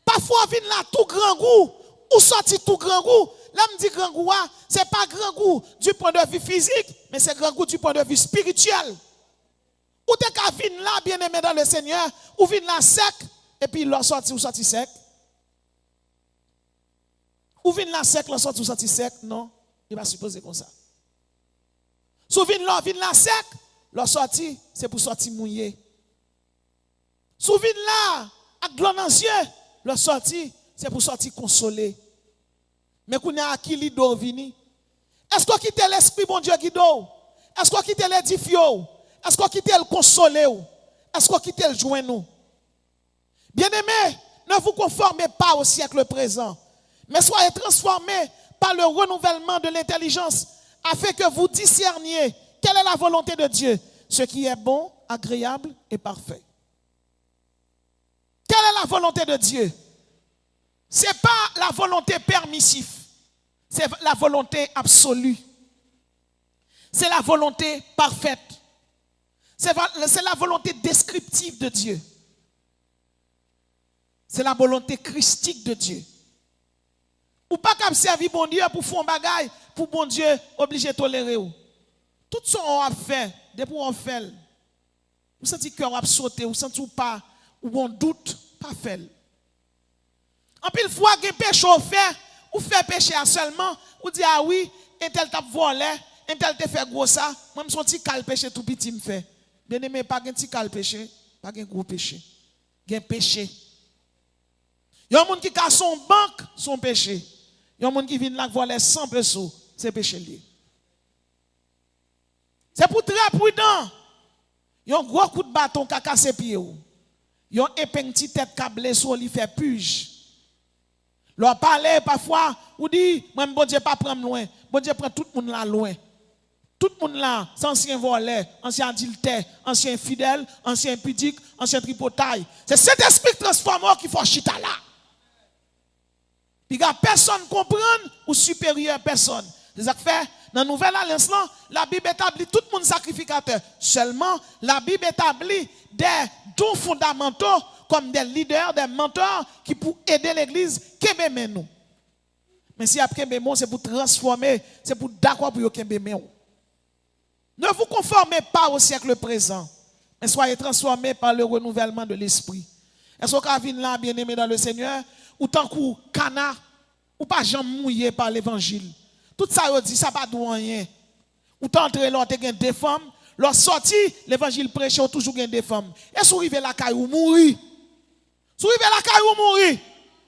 Parfois, vin là tout grand goût, ou sorti tout grand goût. Là, me dit grand goût, c'est pas grand goût du point de vue physique, mais c'est grand goût du point de vue spirituel. Ou t'es qu'à venir là, bien aimé dans le Seigneur, ou venir là sec, et puis l'on sorti ou sorti sec. Ou venir là sec, l'on sorti ou sorti sec, non, il va supposer comme ça. Sou venir là sec, leur sortie, c'est pour sortir mouillé. Souviens là, avec l'eau dans les yeux, leur sortie, c'est pour sortir consolé. Mais qu'on a qui li do vini? Est-ce qu'on quitte l'esprit bon Dieu qui do? Est-ce qu'on quitte l'édifier? Est-ce qu'on quitte le consoler? Est-ce qu'on quitte le joindre nous? Bien-aimés, ne vous conformez pas au siècle présent, mais soyez transformés par le renouvellement de l'intelligence, afin que vous discerniez quelle est la volonté de Dieu, ce qui est bon, agréable et parfait. Quelle est la volonté de Dieu? Ce n'est pas la volonté permissive, c'est la volonté absolue. C'est la volonté parfaite. C'est la volonté descriptive de Dieu. C'est la volonté christique de Dieu. Ou pas qu'à servir bon Dieu pour faire un bagage, pour bon Dieu obligé de tolérer. Tout ce qu'on a fait, depuis qu'on fait, vous sentez que vous avez sauté, vous sentez pas, ou on doute, pas fait. En pile fois, vous avez péché au fait, ou fait péché seulement, ou dit ah oui, un tel t'a volé, un tel t'a fait gros ça, moi je suis cal péché tout petit me fait. Bien aimé, pas un petit cal péché, pas un gros péché. Il y a un péché. Il y a un monde qui casse son banque, son péché. Il y a un monde qui vient là voler 100 pesos, c'est péché lié. C'est pour très prudent. Il y a un gros coup de bâton qui a cassé pied. Il y a un petit tête câblée sur lui fait puge. Leur parler parfois, ou dit, moi, bon Dieu, pas prendre loin. Bon Dieu, prend tout le monde là loin. Tout le monde là, c'est ancien voleur, ancien adultère, ancien fidèle, ancien pudique, ancien tripotaille. C'est cet esprit transformeur qui faut chita là. Puis personne comprend ou supérieur personne. C'est ça que fait, dans la nouvelle alliance, la Bible établit tout le monde sacrificateur. Seulement, la Bible établit des dons fondamentaux comme des leaders, des mentors qui pour aider l'église, qu'est-ce nous. Mais si après c'est pour transformer, c'est pour d'accord pour qu'est-ce. Ne vous conformez pas au siècle présent, mais soyez transformés par le renouvellement de l'esprit. Est-ce qu'on vient là, bien-aimé dans le Seigneur, ou tant que Cana, ou pas jamais mouillé par l'évangile? Tout ça, on dit, ça pas de rien. Ou tant entrer là, tu as des femmes, leur sortie, l'évangile prêché, toujours des femmes. Et si vous arrivez la caille ou mourir, si vous arrivez la caille ou mourir,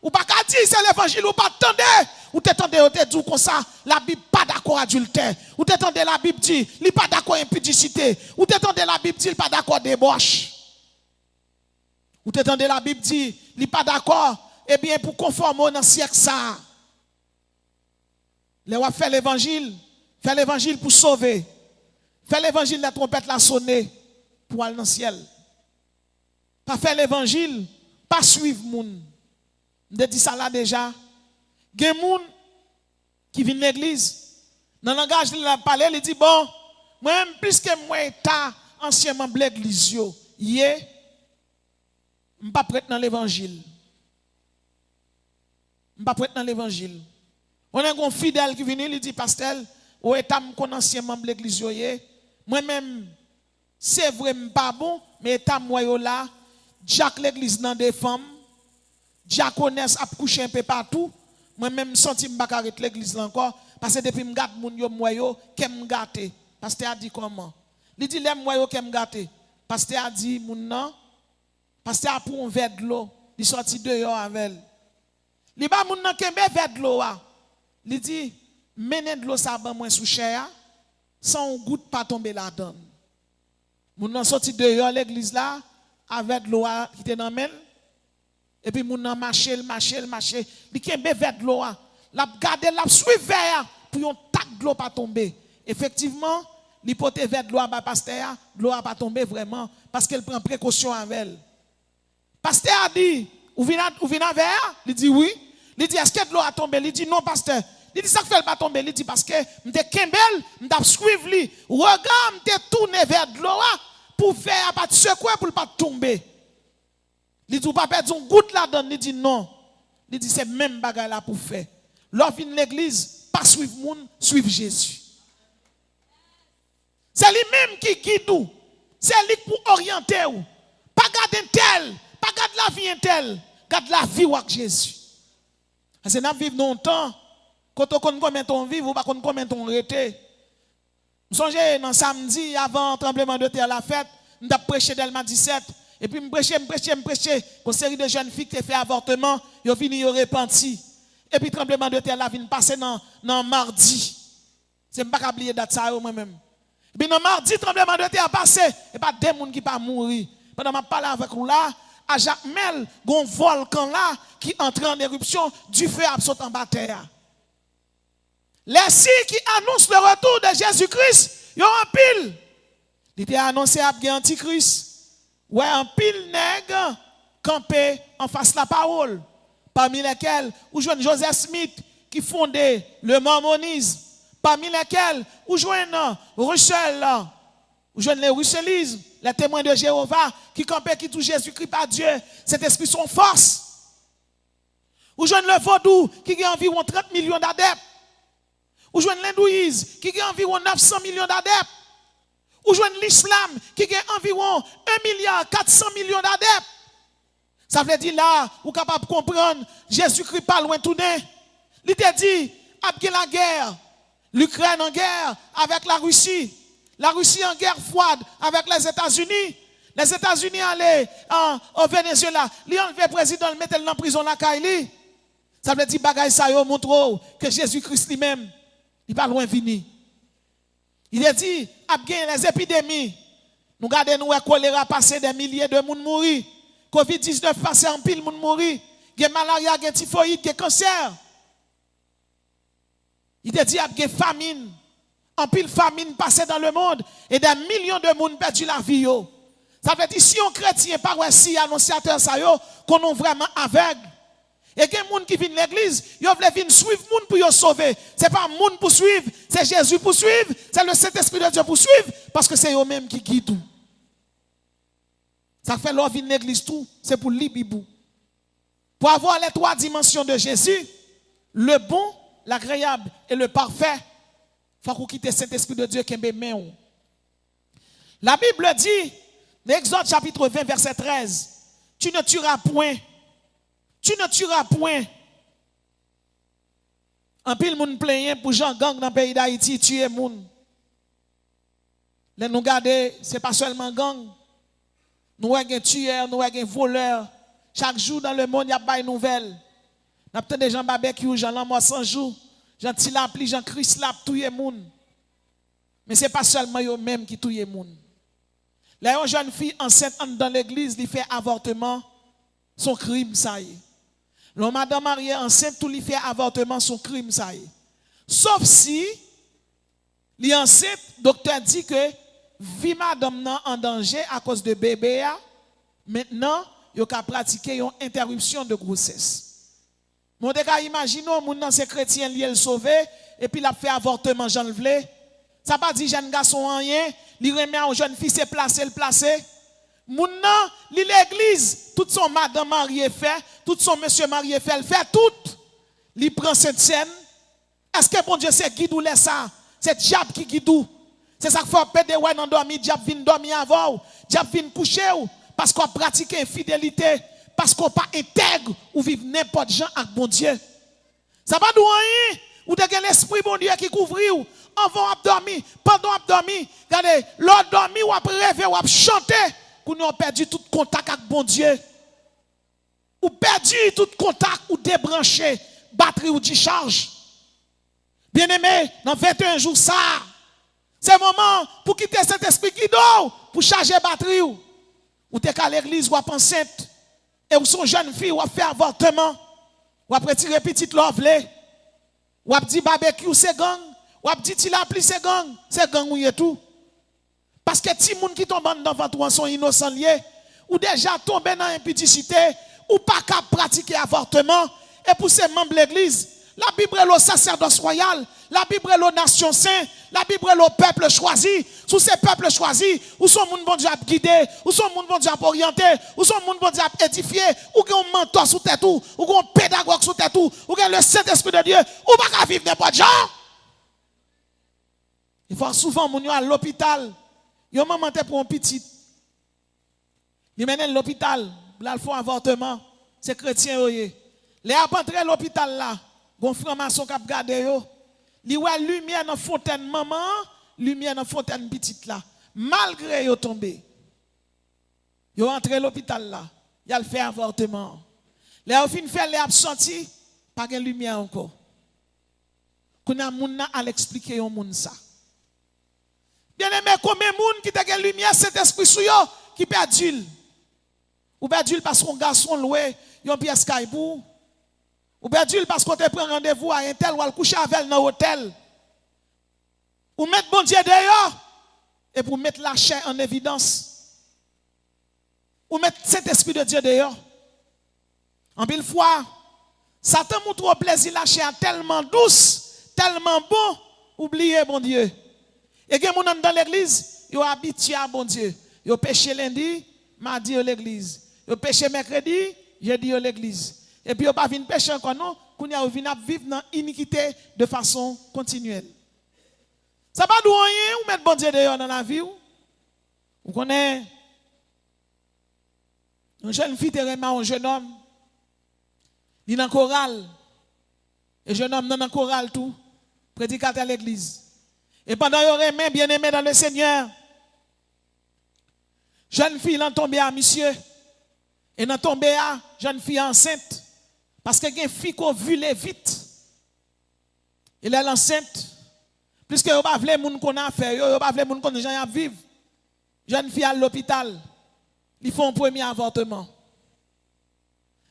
ou pas qu'à dire c'est l'évangile, ou pas attendez, ou t'attendez, ou te dit comme ça, la Bible pas d'accord adultère, ou t'attendez la Bible dit, il pas d'accord impudicité, ou t'attendez la Bible dit, il pas d'accord débauche, ou t'attendez la Bible dit, il pas d'accord, eh bien pour conformer dans le siècle ça, les rois fait l'évangile pour sauver, fait l'évangile la trompette la sonner pour aller dans le ciel, pas faire l'évangile, pas suivre moun. Je dis ça là déjà. Il y a des gens qui viennent à l'église. Dans le langage de la parler, il dit bon, moi, puisque moi, état ancien membre de l'église, je ne suis pas prêt dans l'évangile. Je ne suis pas prêt dans l'évangile. On a un fidèle qui vient, il dit pasteur, ou état ancien membre de l'église, moi-même, c'est vrai, je ne suis pas bon, mais état moi là, Jacques l'église dans des femmes. Diaconesse a couché un peu partout. Moi-même, senti que je arrêter l'église encore. Parce que depuis que je gâte mon yo moyo, que je gâte. Pasteur a dit comment? Il dit, les moyo que je gâte. Pasteur a dit, mon non. Pasteur a pris un verre de l'eau. Il sorti dehors avec elle. Il dit, mon non, kembe verre de l'eau. Il dit, menez de l'eau, ça va moins sous cher. Sans goutte pas tomber là-dedans. Mon non sorti dehors l'église là, avec de l'eau qui était dans la main. Et puis, moun nan marche. Li kembe vers de l'eau. La garde, la suive vers pour yon tac de l'eau pas tomber. Effectivement, li pote vers de l'eau à pasteur, de l'eau pas tomber vraiment parce qu'elle prend précaution avec elle. Pasteur a dit, ou vient vers? Il dit oui. Il dit, est-ce que de l'eau a tombé? Il dit non, pasteur. Il dit, ça fait elle pas tomber. Il dit parce que m'te kembel, m'ta suivre li. Regarde, m'te tourné vers de l'eau pour faire pas de secouer pour pas tomber. Il dit, ou pas perdre une goutte là-dedans. Il dit non. Il dit, c'est même bagage là pour faire. Lorsqu'on vient l'église, pas suivre moun, suivre Jésus. C'est lui-même qui guide nous. C'est lui pour orienter ou. Pas garder tel, pas garder la vie tel, garde la vie avec Jésus. Parce que nous vivons longtemps, quand on connaît combien on vit, ou pas combien on rete. Je songe dans samedi avant tremblement de terre la fête, je prêché Delma 17 et puis je prêché une série de jeunes filles qui ont fait avortement, ils ont fini, ils ont repenti. Et puis tremblement de terre la vient passer dans mardi. C'est pas oublier date ça moi-même. Et puis dans mardi tremblement de terre passé et pas des gens qui pas mourir. Pendant que je parle avec vous là, à Jacmel, il y a un volcan là qui entre en éruption, du feu a sauté en bas terre. Les signes qui annoncent le retour de Jésus-Christ, ils ont un pile. Il était annoncé à Antichrist. Ouais, un pile nègre campé en face de la parole. Parmi lesquels, où joue Joseph Smith qui fondait le mormonisme. Parmi lesquels, où joue Russell, où joue le russellisme, les témoins de Jéhovah qui campaient, qui touchent Jésus-Christ par Dieu. Cet esprit son force. Où joue le vaudou qui a environ 30 millions d'adeptes. Ou joue l'hindouisme qui a environ 900 millions d'adeptes. Ou joue l'islam qui a environ 1 milliard 400 millions d'adeptes. Ça veut dire là, vous êtes capable de comprendre, Jésus-Christ pas loin tourné. Il t'a dit, après la guerre, l'Ukraine en guerre avec la Russie en guerre froide avec les États-Unis. Les États-Unis allaient au Venezuela, ils ont enlevé le président, ils mettaient dans la prison la Kaili. Ça veut dire, bagay ça yo montre que Jésus-Christ lui-même, il pas loin fini. Il a dit, après les épidémies, nous regardons nous choléra passer des milliers de monde mourir. Covid-19 passé en pile monde mourir. Il y a malaria, il y a typhoïde, il y a cancer. Il a dit, après famine, en pile famine passé dans le monde et des millions de monde perdu la vie. Ça veut dire, si on chrétien, par si annonciateur ça yo, qu'on est vraiment aveugle. Et il y a des gens qui viennent à l'église, ils veulent venir suivre les gens pour les sauver. Ce n'est pas les gens pour suivre, c'est Jésus pour suivre, c'est le Saint-Esprit de Dieu pour suivre, parce que c'est eux-mêmes qui guident tout. Ça fait leur venir à l'église tout, c'est pour l'ibibou. Pour avoir les 3 dimensions de Jésus, le bon, l'agréable et le parfait, il faut qu'on quitte le Saint-Esprit de Dieu qui est main. La Bible dit, Exode chapitre 20, verset 13, tu ne tueras point. Tu ne tueras point. En pile moun plaignent pour Jean gang dans le pays d'Haïti tuer moun. Là nous garder, c'est pas seulement gang. Nous avons un tueur, nous avons un voleur. Chaque jour dans le monde, il y a des nouvelles. Nous avons des gens barbecue, Jean Lamour 100 jours, Jean Tilapli, Jean Chris Lap, tuer moun. Mais ce n'est pas seulement eux-mêmes qui tuent moun. Là, une jeune fille enceinte dans l'église, qui fait avortement, son crime, ça y est. Le madame mariée enceinte, tout lui fait avortement, son crime, ça y est. Sauf si, l'enceinte, docteur dit que vie madame nan en danger à cause de bébé. Maintenant, il y a pratiquer une interruption de grossesse. Mon dégât, imaginons, mon nan c'est chrétien, il est sauvé, et puis il a fait avortement, j'en le voulais. Ça pas dit jeune garçon rien, il remet à une jeune fille, c'est placé, le placé. Moun nan, l'église, tout son madame mariée fait, tout son monsieur marié fait, elle fait tout. Il prend cette scène. Est-ce que bon Dieu c'est guide ou laisse ça? C'est diable qui guide ou? C'est ça qu'il faut péder ouais dans dormir, diable vient dormir avant, diable vient coucher ou parce qu'on pratique infidélité, parce qu'on pas intègre ou vivre n'importe gens avec bon Dieu. Ça va nous rien ou de l'esprit bon Dieu qui couvre ou avant à dormir, pendant à dormir, regardez, l'autre dormir ou à rêver ou à chanter. Qu'on a perdu tout contact avec bon Dieu. Ou perdu tout contact ou débranché, batterie ou décharge. Bien aimé, dans 21 jours ça, c'est le moment pour quitter cet esprit qui dort, pour charger batterie ou t'es qu'à l'église ou à enceinte, et ou son jeune fille ou à faire avortement, ou à retirer petite lovely, ou à dire barbecue c'est gang, ou à dire il a appelé c'est gang ou y est tout. Parce que ti moun qui tombe dans votre sont innocents liés, ou déjà tombé dans l'impudicité, ou pas qu'à pratiquer avortement, et pour ces membres de l'église, la Bible est le sacerdoce royal, la Bible est le nation saint, la Bible est le peuple choisi, sous ces peuples choisis, où sont moun bon Dieu à guider, où sont moun bon Dieu à orienter, où sont moun bon Dieu à édifier, où qu'on mentor sous tête ou qu'on pédagogue sous tête ou qu'on le Saint-Esprit de Dieu, ou pas qu'à vivre n'importe gens. Il faut souvent moun yo à l'hôpital. Yo maman te pour un petit. Il mène à l'hôpital, là il faut avortement, c'est chrétien oyé. Les a rentré à l'hôpital là, gon franc-maçon qui a gardé yo. Li wè lumière dans fontaine maman, lumière dans fontaine petite là. Malgré yo tombé. Yo entré l'hôpital là. Il a fait avortement. Les au fin fait les absenti, pas de lumière encore. Qu'on a moun na à l'expliquer au moun ça. Bien aimé, combien de monde qui t'a de lumière, cet esprit sous yo, qui perdu. Ou perdu parce qu'on garçon loué, yon pièce caibou. Ou perdu parce qu'on te prend rendez-vous à un tel ou al coucher avec dans l'hôtel. Ou mettre bon Dieu dehors et pour mettre la chair en évidence. Ou mettre cet esprit de Dieu dehors. En pile fois, Satan montre au plaisir la chair tellement douce, tellement bon, oubliez bon Dieu. Et que moun dans l'église, yo habitué à bon Dieu. Yo péché lundi, mardi à l'église. Yo péché mercredi, jeudi à l'église. Et puis yo pas vinn pécher encore non, kounya yo vinn vivre dans iniquité de façon continuelle. Ça pas dou rien ou mettre bon Dieu dehors dans la vie ou? Vous connaissez une jeune fille terrema un jeune homme. Il dans chorale. Et jeune homme dans chorale tout, prédicateur à l'église. Et pendant qu'il aurait aimé, bien aimé dans le Seigneur, jeune fille est tombée à monsieur. Et est tombée à jeune fille enceinte. Parce que une fille qui a vu vite. Elle est enceinte. Puisque vous ne pouvez pas les qu'on a fait, vous ne pouvez pas les gens qu'on a vivre. Jeune fille à l'hôpital, ils font un premier avortement.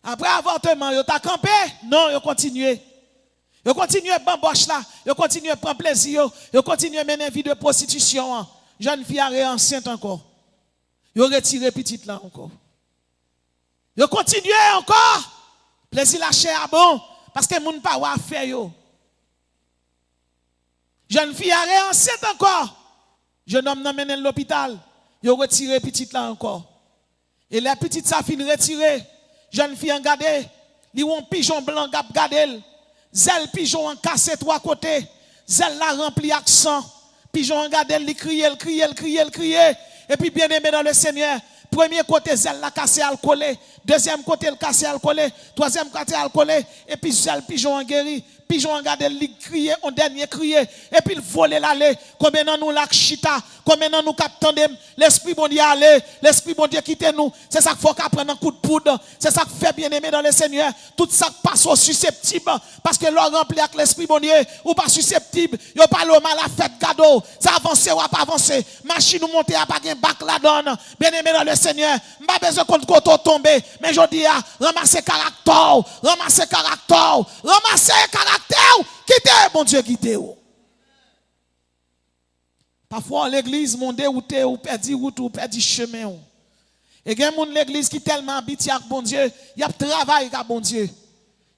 Après avortement, ils ont campé? Non, ils ont continué. Ils continuent à bamboche là, ils continuent à prendre plaisir, ils continuent à mener une vie de prostitution. Jeune fille est enceinte encore. Ils ont retiré petite là encore. Ils continuent encore. Plaisir la chair bon, parce que moun pas wa faire yo. Jeune fille est enceinte encore. Jeune homme n'a mené l'hôpital. Ils ont retiré petite là encore. Et la petite ça fin retiré. Jeune fille en gardé, li ont pigeon blanc gap gardé. Zèle pigeon en cassé trois côtés. Zèle la rempli accent. Pigeon en gardé, li crier. Et puis bien aimé dans le Seigneur. Premier côté, zèle la cassé al collé. Deuxième côté, le cassé al collé. Troisième côté, al collé. Et puis zèle pigeon en guéri. Pigeon en gardé, li crier, on dernier crier. Et puis il vole l'aller. Combien dans nous lak chita. Combien dans nous captandem. L'esprit bon Dieu aller. L'esprit bon Dieu quitte nous. C'est ça qu'il faut qu'apprendre un coup de poudre. C'est ça qui fait bien aimer dans le Seigneur. Tout ça passe au susceptible. Parce que l'on rempli avec l'esprit bon Dieu. Ou pas susceptible. Yo pas le mal à fête cadeau. Ça avance ou pas avancer. Machine ou monter à pas un bac la donne. Bien aimé dans le Seigneur. M'pas besoin qu'on koto tomber. Mais je dis, ramasser caractère. Ramasser caractère. Ramasser caractère. Quittez, bon Dieu, quittez. Parfois, l'église, mon Dieu, ou perdu route, ou perdu chemin. Et il y a des l'église qui tellement habite avec bon Dieu, il y a travail avec bon Dieu.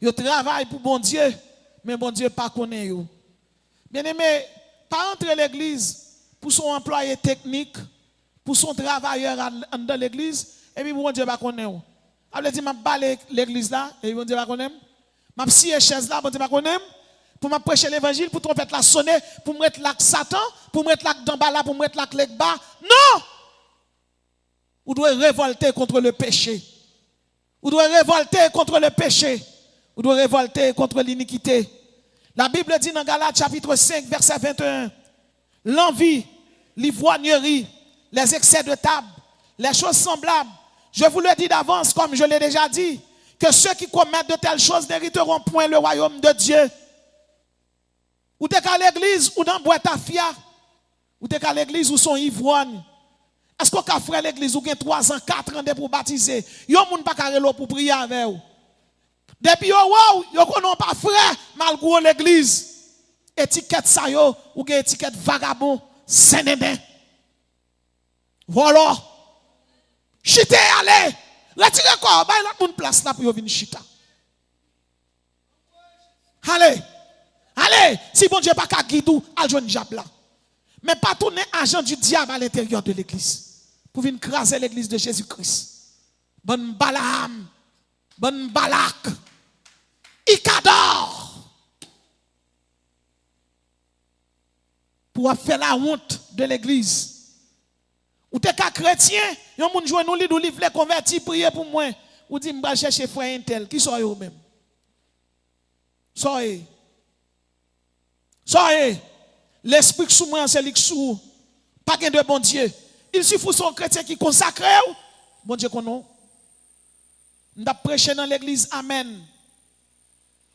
Il travaille pour bon Dieu, mais bon Dieu pas connaît. Bien aimé, pas entrer l'église pour son employé technique, pour son travailleur dans l'église, et puis bon Dieu pas connaît. Alors, dit, je l'église là, et bon Dieu pas connaît. Je suis chaise là, bon Dieu pas connaît. Pour me prêcher l'évangile, pour trompette la sonner, pour me mettre là Satan, pour me mettre là d'en bas là, pour me mettre là les bas. Non! Vous devez révolter contre le péché. Vous devez révolter contre le péché. Vous devez révolter contre l'iniquité. La Bible dit dans Galates chapitre 5, verset 21, l'envie, l'ivrognerie, les excès de table, les choses semblables. Je vous le dis d'avance, comme je l'ai déjà dit, que ceux qui commettent de telles choses n'hériteront point le royaume de Dieu. Ou t'es qu'à l'église, ou dans boîte à fia, ou t'es qu'à l'église, ou sont ivrognes. Est-ce qu'on a fait l'église, ou gagne 3 ans, 4 ans pour baptiser? Yon moun pas carré l'eau pour prier avec vous. Depuis wow, yon konon pas frère, malgré l'église. Étiquette ça yo, ou gagne étiquette vagabond, sénédé. Voilà. Chité, allez. Retirez quoi? Bah, il y a une place là pour venir chita. Allez. Allez, si bon Dieu pas qu'à guidou, al joindre diable là. Mais pas tourner agent du diable à l'intérieur de l'église. Pour venir craser l'église de Jésus-Christ. Bonne Balaam, bonne Balak, Ikador. Pour faire la honte de l'église. Ou t'es qu'à chrétien, yon moun joue nous livre les convertis, prier pour moi. Ou dit m'ba chercher frère intel, qui sont eux même? Soyez. L'esprit qui sous moi, c'est lui qui sous. Pas de bon Dieu. Il suffit son chrétien qui consacre. Bon Dieu qu'on nous. Nous avons prêché dans l'église. Amen.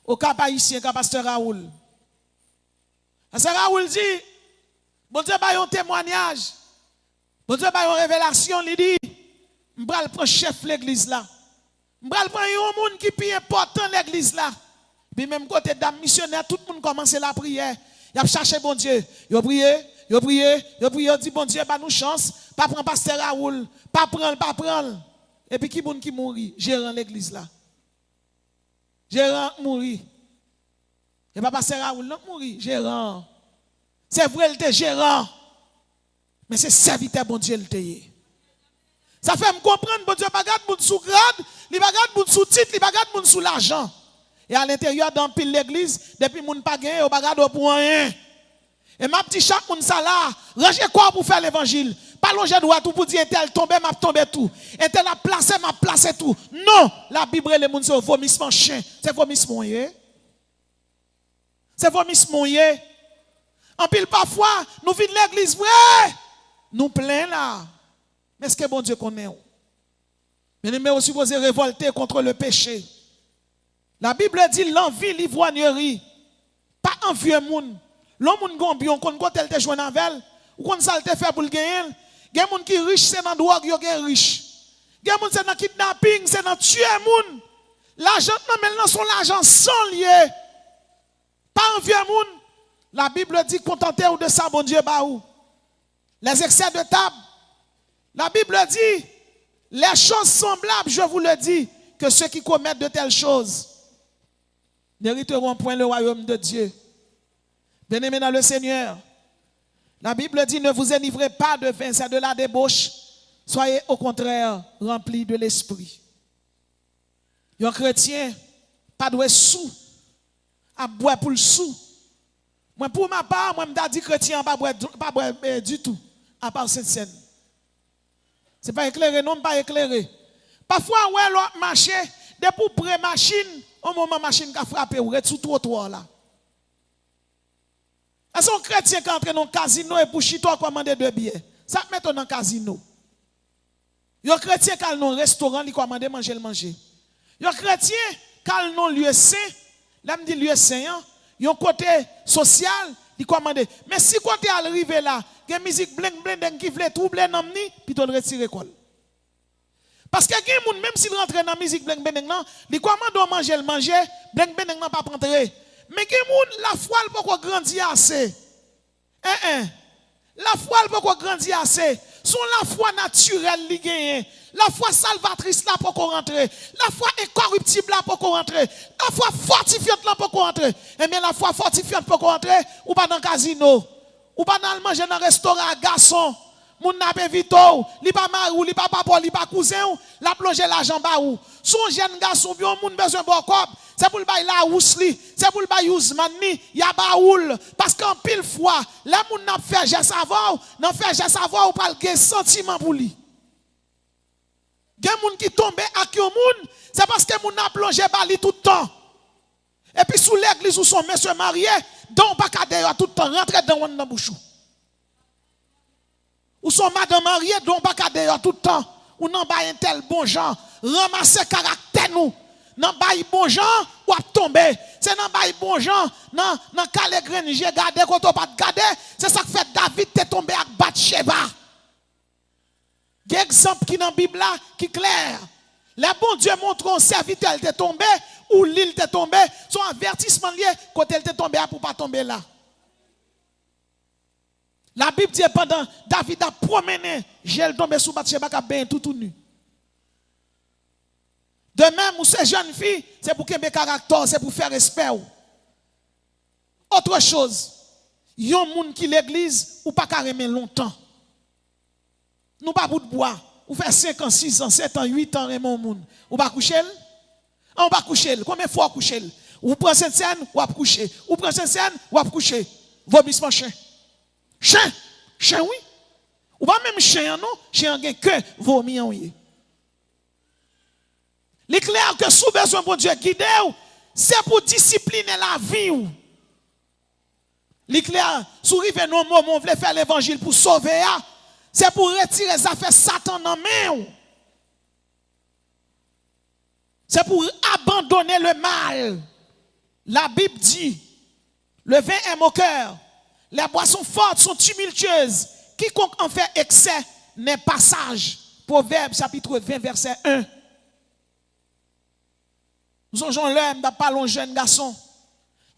Au cas ici, au cas pasteur Raoul. Pasteur Raoul dit, bon Dieu a un témoignage. Bon Dieu a une révélation. Il dit, je vais prendre chef l'église là. Je vais prendre un monde qui est plus important l'église là. Puis même côté dame missionnaire, tout le monde commence la prière. Il a cherché bon Dieu. Il a prié, il a dit bon Dieu, pas nous chance. Pas prendre pasteur Raoul. Pas prendre. Et puis qui bon qui mourit? Gérant l'église là. Gérant mourit. Et pas pasteur Raoul non mourit. Gérant. C'est vrai, il était gérant. Mais c'est serviteur bon Dieu, il était. Ça fait me comprendre, bon Dieu, pas garde moun sous grade, il pas garde moun sous titre, il pas garde moun sous l'argent. Et à l'intérieur dans pile l'église, depuis moun pas gagné, on pas garde pour rien. Et ma petit chaque moun ça là, rangez quoi pour faire l'évangile. Pas longer droit tout pour dire tel tomber, m'a tomber tout. Et tel a placé, m'a placé tout. Non, la Bible les moun c'est vomissement chien, c'est vomissement yé. C'est vomissement yé. En pile parfois, nous venons de l'église vrai. Nous plein là. Mais est-ce que bon Dieu connaît? Mais nous sommes supposés révolter contre le péché. La Bible dit l'envie, l'ivrognerie. Pas envieux moun. L'homme moun gombion, kon tel te joue avec ou kon ça te fait pour le gagner. Gen moun qui riche c'est dans drogue, yo gen riche. Gen moun c'est dans kidnapping, c'est dans tuer moun. L'argent non mais non son l'argent sans lié. Pas envieux moun. La Bible dit contentez-vous de ça bon Dieu ba ou. Les excès de table. La Bible dit les choses semblables, je vous le dis, que ceux qui commettent de telles choses n'hériteront point le royaume de Dieu. Bien-aimés dans le Seigneur, la Bible dit ne vous enivrez pas de vin, c'est de la débauche. Soyez au contraire remplis de l'esprit. Un chrétien, pas de sous, à boire pour le sous. Moi, pour ma part, moi, je dis chrétien, pas boire du tout, à part cette scène. Ce n'est pas éclairé, non, pas éclairé. Parfois, ouais, l'autre marché, dès pour prendre machine, au moment machine qui a frappé, ou est sous trottoir là. Est-ce qu'un chrétien qui entre dans le casino et pour chito commander deux billets? Ça met dans le casino. Un chrétien qui a dans un restaurant, il commande manger le manger. Un chrétien qui a dans lieu saint, là me dit lieu saint, un côté social, il commande. Mais si côté arrivé là, il y a musique bling bling qui veut troubler dans ni, puis tu retire l'école. Parce que quelqu'un même s'il rentre dans la musique bling bling nan, il commande manger le manger, bling bling nan pas rentrer. Mais quelqu'un la foi elle peut grandir assez. La foi elle peut grandir assez. Son la foi naturelle li gagne. La foi salvatrice là pour rentrer. La foi incorruptible là pour rentrer. La foi fortifiante là pour rentrer. Et bien la foi fortifiante pour rentrer ou pas dans le casino. Ou pas dans le manger dans le restaurant garçon. Moun n'a pas vite li pas marou, li pas papa, li pas cousin ou, la plonger l'argent ba ou. Son jeune garçon bien moun besoin bon corps. C'est pour le bail la ousli, c'est pour le bail Ousmane ni, ya baoul parce qu'en pile fois, la moun n'a fait j'ai savoir, n'a fait j'ai savoir ou pas le sentiment pour lui. Gen moun qui tombe ak yon moun, c'est parce que moun n'a plongé bali tout le temps. Et puis sous l'église où son monsieur marié, donc pas ka tout le temps rentrer dans one dans bouchou. Ou son madame mariée, donc pas ka tout le temps, ou non ba un tel bon genre, ramasser caractère nous. Nan bay bon gens ou a tomber. C'est nan bay bon gens, nan calé grain j'ai gardé quand on pas garder, c'est ça que fait David t'est tombé avec Bathsheba. Des exemples qui dans la Bible là qui clair. Le bon Dieu montre un serviteur t'est tombé ou l'île t'est tombé, son avertissement lié quand elle t'est tombé pour pas tomber là. La Bible dit pendant David a promené, j'ai tombé sous Bathsheba qui a bien tout nu. De même, ou ces jeunes filles, c'est pour qu'elles aient caractère, c'est pour faire respect. Autre chose, il y a un monde qui l'église ou pas carrément longtemps. Nous pas bout de bois. Ou fait 5 ans, 6 ans, 7 ans, 8 ans, et mon monde. Ou pas coucher? On va coucher. Combien de fois coucher? Ou prend cette scène, ou pas coucher. Ou prend cette scène, ou pas coucher. Vomissement chien. Chien. Chien, oui. Ou pas même chien, non? Chien n'a que vomi, oui. Il est clair que sous besoin pour Dieu guider, c'est pour discipliner la vie. L'éclair, sourive non mot, on voulait faire l'évangile pour sauver. C'est pour retirer les affaires Satan dans main. C'est pour abandonner le mal. La Bible dit, le vin est moqueur, les boissons fortes sont tumultueuses. Quiconque en fait excès n'est pas sage. Proverbe chapitre 20 verset 1. Nous sommes l'homme d'un pas long jeune garçon.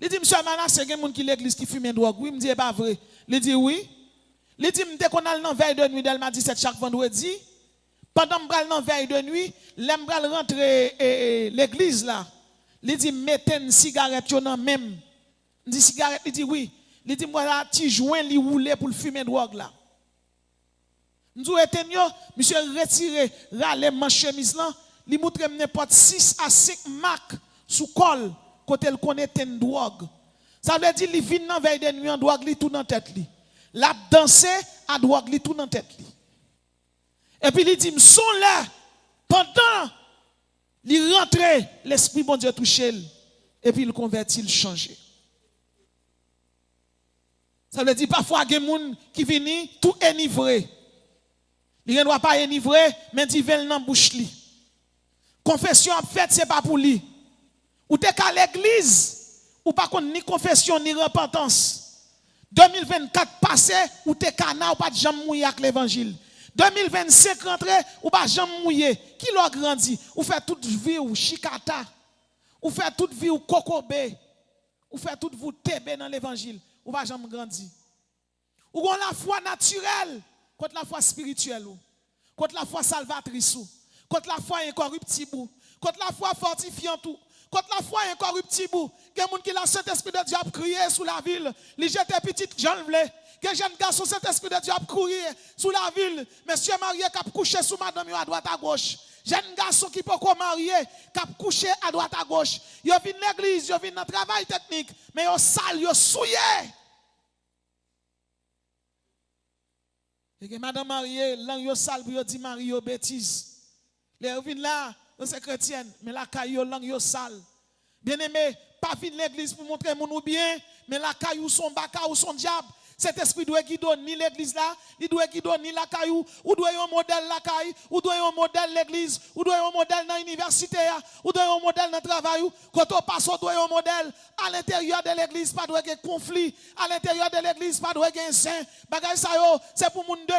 Il dit, monsieur Manas, c'est quelqu'un qui l'église qui fume drogue. Oui, il me dit, pas vrai. Il dit, oui. Il dit, dès qu'on a le veille de nuit, m'a dit, c'est chaque vendredi. Pendant que je suis veille de nuit, l'aime rentrer l'église là. Il dit, mettez une cigarette dans même. Il dit, cigarette, il dit, oui. Il dit, moi, là, petit joint, il roule pour le fumer drogue là. Nous éteignons, monsieur retiré, râle manche chemise là. Il montre n'importe 6 à 5 marques sous col. Côté elle connaît une drogue. Ça veut dire qu'il vient dans veille de nuit en drogue li tout dans tête li. La danser à drogue li tout dans tête li. Et puis il dit sont là pendant il rentre l'esprit bon Dieu touché et puis il convertit, il change. Ça veut dire parfois il y a des gens qui viennent tout enivré. Il ne doit pas enivrer mais il vient dans bouche li. Confession en fait c'est pas pour lui. Ou t'es qu'à l'église, ou pas qu'on ni confession ni repentance. 2024 passé, ou t'es qu'à ou pas de jamais mouillé avec l'évangile. 2025 rentré, ou pas jamais mouillé. Qui l'a grandi? Ou fait toute vie ou chikata. Ou fait toute vie ou kokobé. Ou fait toute vie ou tébé dans l'évangile. Ou pas jamais grandi. Ou on la foi naturelle contre la foi spirituelle. Contre la foi salvatrice. Contre la foi incorruptible. Contre la foi fortifiante. Quand la foi est incorruptible, il y a des gens qui ont le Saint-Esprit de Dieu a crié sous la ville. Les jeunes petites gens vle. Que jeune garçon Saint-Esprit de Dieu a crié sous la ville. Monsieur marié qui a couché sous madame à droite à gauche. Jeune garçon qui peut marier qui a couché à droite à gauche. Ils viennent l'église, ils viennent dans le travail technique, mais ils sale, ils souillé. Et que madame mariée, langue yo sale pour dire marié bêtise. Les viennent là. C'est chrétienne, mais la caillou langue yo sale. Bien aimé, pas venir l'église pour montrer mon bien, mais la caillou son baka ou son diable. Cet esprit doit guider ni l'église là, il doit guider ni la caillou, ou doit un modèle la caille, ou doit un modèle l'église, ou doit un modèle dans l'université, ou doit un modèle dans le travail, quand on passe, on doit un modèle à l'intérieur de l'église, pas doit avoir conflit, à l'intérieur de l'église, pas doit avoir saint. Bagay ça yo, c'est pour moun de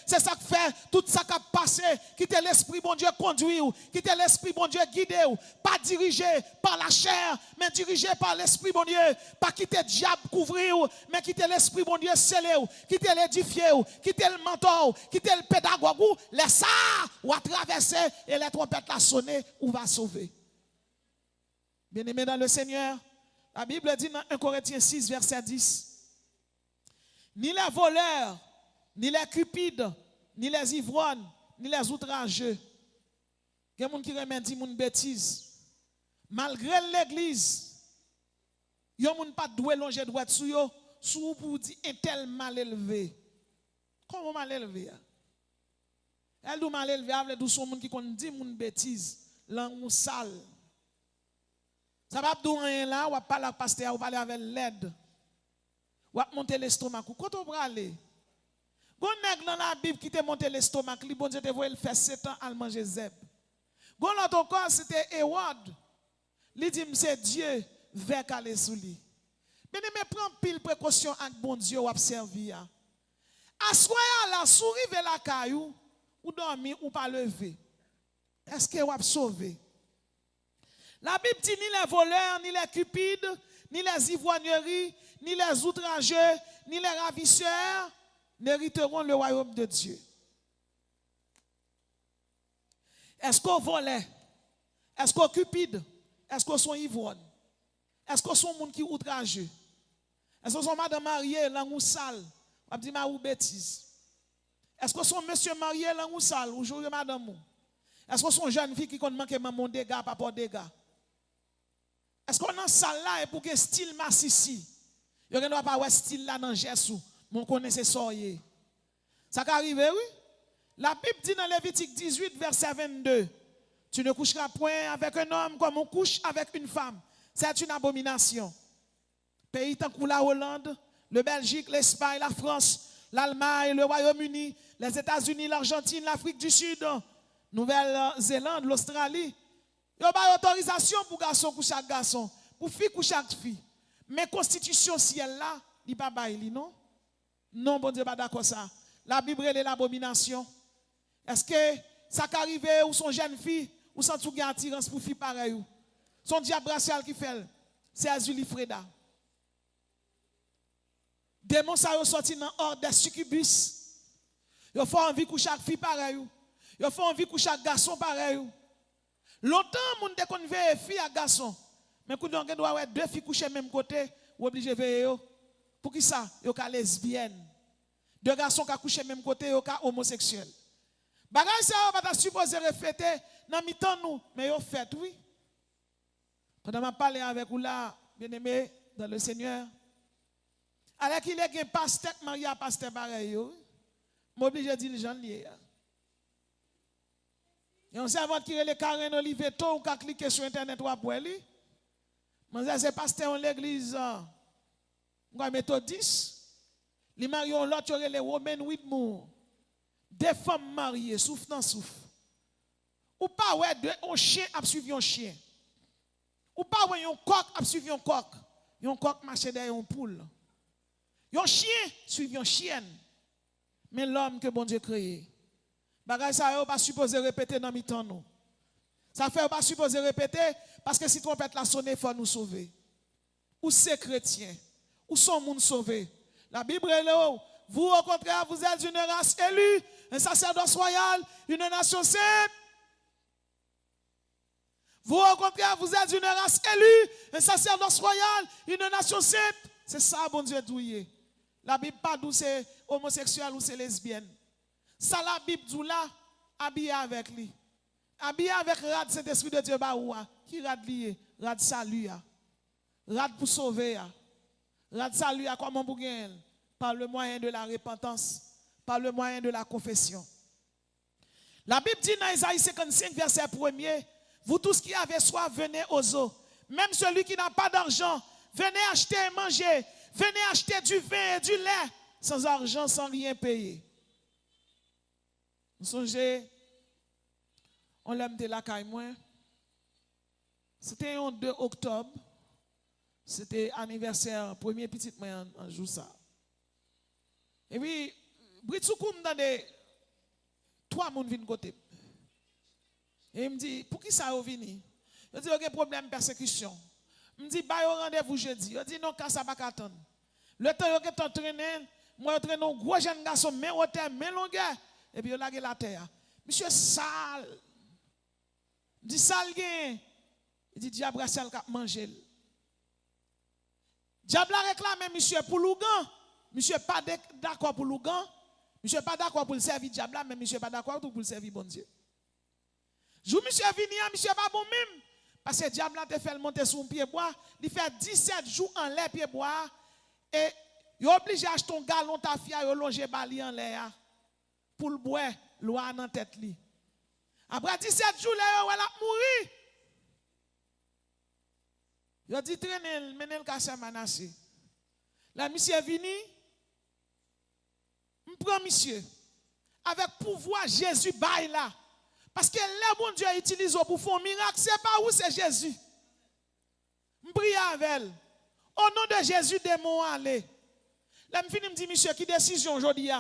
c'est ça qui fait tout ça qui a passé, quitter l'esprit bon Dieu conduit ou, quitter l'esprit bon Dieu guider ou, pas dirigé par la chair, mais dirigé par l'esprit bon Dieu, pas quitter diable couvrir ou, mais quitter l'esprit bon Dieu scellé ou, quitter l'édifié ou, quitter le mentor, quitter le pédagogue ou, laisse ça ou à traverser et les trompettes la sonner ou va sauver. Bien-aimé dans le Seigneur, la Bible dit dans 1 Corinthiens 6 verset 10, ni les voleurs, ni les cupides, ni les ivrognes, ni les outrageux. Il y a des gens qui remettent des bêtises. Malgré l'église, il y a des gens qui pas doué longer droite sur eux, sous pour dire un tel mal élevé. Comment mal élevé? Elle dit mal élevé, elle dit son monde qui dit des bêtises, langue sale. Ça va pas rien là, ou pas la pasteur, ou parler avec l'aide. Ou monter l'estomac. Quand on va aller, gon nèg dans la Bible qui te monté l'estomac, li bon Dieu te voit il fait 7 ans à manger zeb. Gon l'autre encore c'était Ewad. Li dit c'est Dieu vers caler sous lui. Mais prend pile précaution avec bon Dieu ou observer. Assoya la souris vers la caillou ou dormir ou pas lever. Est-ce que vous avez sauvé? La Bible dit ni les voleurs, ni les cupides, ni les ivrogneries, ni les outrageux, ni les ravisseurs n'hériteront le royaume de Dieu. Est-ce qu'on volait? Est-ce qu'on cupide? Est-ce qu'on sont ivrognes? Est-ce qu'on sont gens qui outrageux? Est-ce qu'on sont madame mariée, langue ou sale? On dit ma ou bêtise. Est-ce qu'on sont monsieur marié, langue ou sale? Ou jouer madame? Est-ce qu'on sont jeunes filles qui comptent manquer maman dégâts, papa dégâts? Est-ce qu'on a salle là et pour que style massissi? Yo ne doit pas avoir style là dans Jésus. Mon connaissez soyez. Ça arrive oui? La Bible dit dans Lévitique 18 verset 22. Tu ne coucheras point avec un homme comme on couche avec une femme. C'est une abomination. Pays tant que la Hollande, le Belgique, l'Espagne, la France, l'Allemagne, le Royaume-Uni, les États-Unis, l'Argentine, l'Afrique du Sud, Nouvelle-Zélande, l'Australie. Il y a autorisation pour garçon coucher avec garçon, pour fille coucher avec fille. Mais constitution ciel là, il n'y a pas bail, non? Non, bon Dieu, pas d'accord ça. La Bible est l'abomination. Est-ce que ça qu'arrive ou son jeune fille, ou sans tout attirance pour fille pareil? Son diable racial qui fait, c'est Azuli Freda. Démon ça yo sorti dans ordre des succubus. Yo faut envie coucher avec fille pareil. Yo faut envie coucher avec garçon pareil. Longtemps moun te kon veille fille à garçon. Mais quand on doit avoir deux filles coucher même côté, ou obligé veiller yo. Pour qui ça? Yo ka lesbienne. Deux garçons qui coucher même côté, yo ka homosexuel. Bagay ça on va supposé refléter dans mi-temps nous, mais yo fait oui. Pendant m'a parlé avec vous là, bien-aimé dans le Seigneur. Alors qu'il est un pasteur marié à pasteur pareil, m'oblige de dire les gens liés. Et on sait qui est le Karen Oliveto ou qui cliquer sur internet ou après lui. Moi c'est pasteur en l'église méthodiste. Les mariés ont l'autre les Romain Whitmore. Des femmes mariées souffrent dans souffre. Ou pas ouais un chien a suivi un chien. Ou pas ouais un coq a suivi un coq. Un coq marche derrière une poule. Un chien suivi une chienne. Mais l'homme que bon Dieu créé. Bagay ça yo pas supposé répéter dans mi-temps nous. Ça fait pas supposé répéter parce que si trompette la sonne faut nous sauver. Ou c'est chrétien, ou son monde sauvé. La Bible est là. Vous au contraire, vous êtes une race élue, un sacerdoce royal, une nation sainte. Vous au contraire, vous êtes une race élue, un sacerdoce royal, une nation sainte. C'est ça bon Dieu douillé. La Bible pas d'où c'est homosexuel ou c'est lesbienne. Ça la Bible dit là, habillé avec lui. Habillé avec rad Saint-Esprit de Dieu baoua. Qui rad lié? Rad salut. Rad pour sauver. Rad salut comment pour gagner? Par le moyen de la repentance, par le moyen de la confession. La Bible dit dans Isaïe 55 verset 1er, vous tous qui avez soif, venez aux eaux. Même celui qui n'a pas d'argent, venez acheter et manger. Venez acheter du vin et du lait sans argent, sans rien payer. Vous songez, on l'aime de la caille moins. C'était le 2 octobre. C'était anniversaire, premier petit moyen en jour ça. Et puis, Britsoukoum dans des 3 moun viennent côté. Et il me dit, pour qui ça a venu? Je dis, ok, problème persécution. Je me dis, bah, au rendez-vous jeudi. Je dis, non, quand ça va attendre. Le temps que tu entraînes, moi, je entraîne un gros jeune garçon, mais au terme, mais longueur. Et puis, je lâche la terre. Monsieur sale. Je dis, sale, il dit, diable, sale, qui a mangé. Diable a réclamé, monsieur, pour Lougan. Monsieur pas d'accord pour Lougan. Monsieur pas d'accord pour le servir diable, mais monsieur pas d'accord pour le servir bon Dieu. Jou monsieur vini, monsieur pas bon même. Parce que diable a te fait monter sur un pied bois. Il fait 17 jours en l'air pied bois. Et il est obligé d'acheter un galon tafia et longer bali en l'air. Pour le boire, loi dans tête li. Après 17 jours, là, il a mouru. Il a dit traîner, mener le casse menacé. La monsieur vini. Je prends monsieur. Avec pouvoir Jésus baille là. Parce que le bon Dieu utilise pour faire un miracle, c'est pas où c'est Jésus. Je prie avec elle. Au nom de Jésus, démon allez. Là, je me dit, monsieur, qui décision aujourd'hui?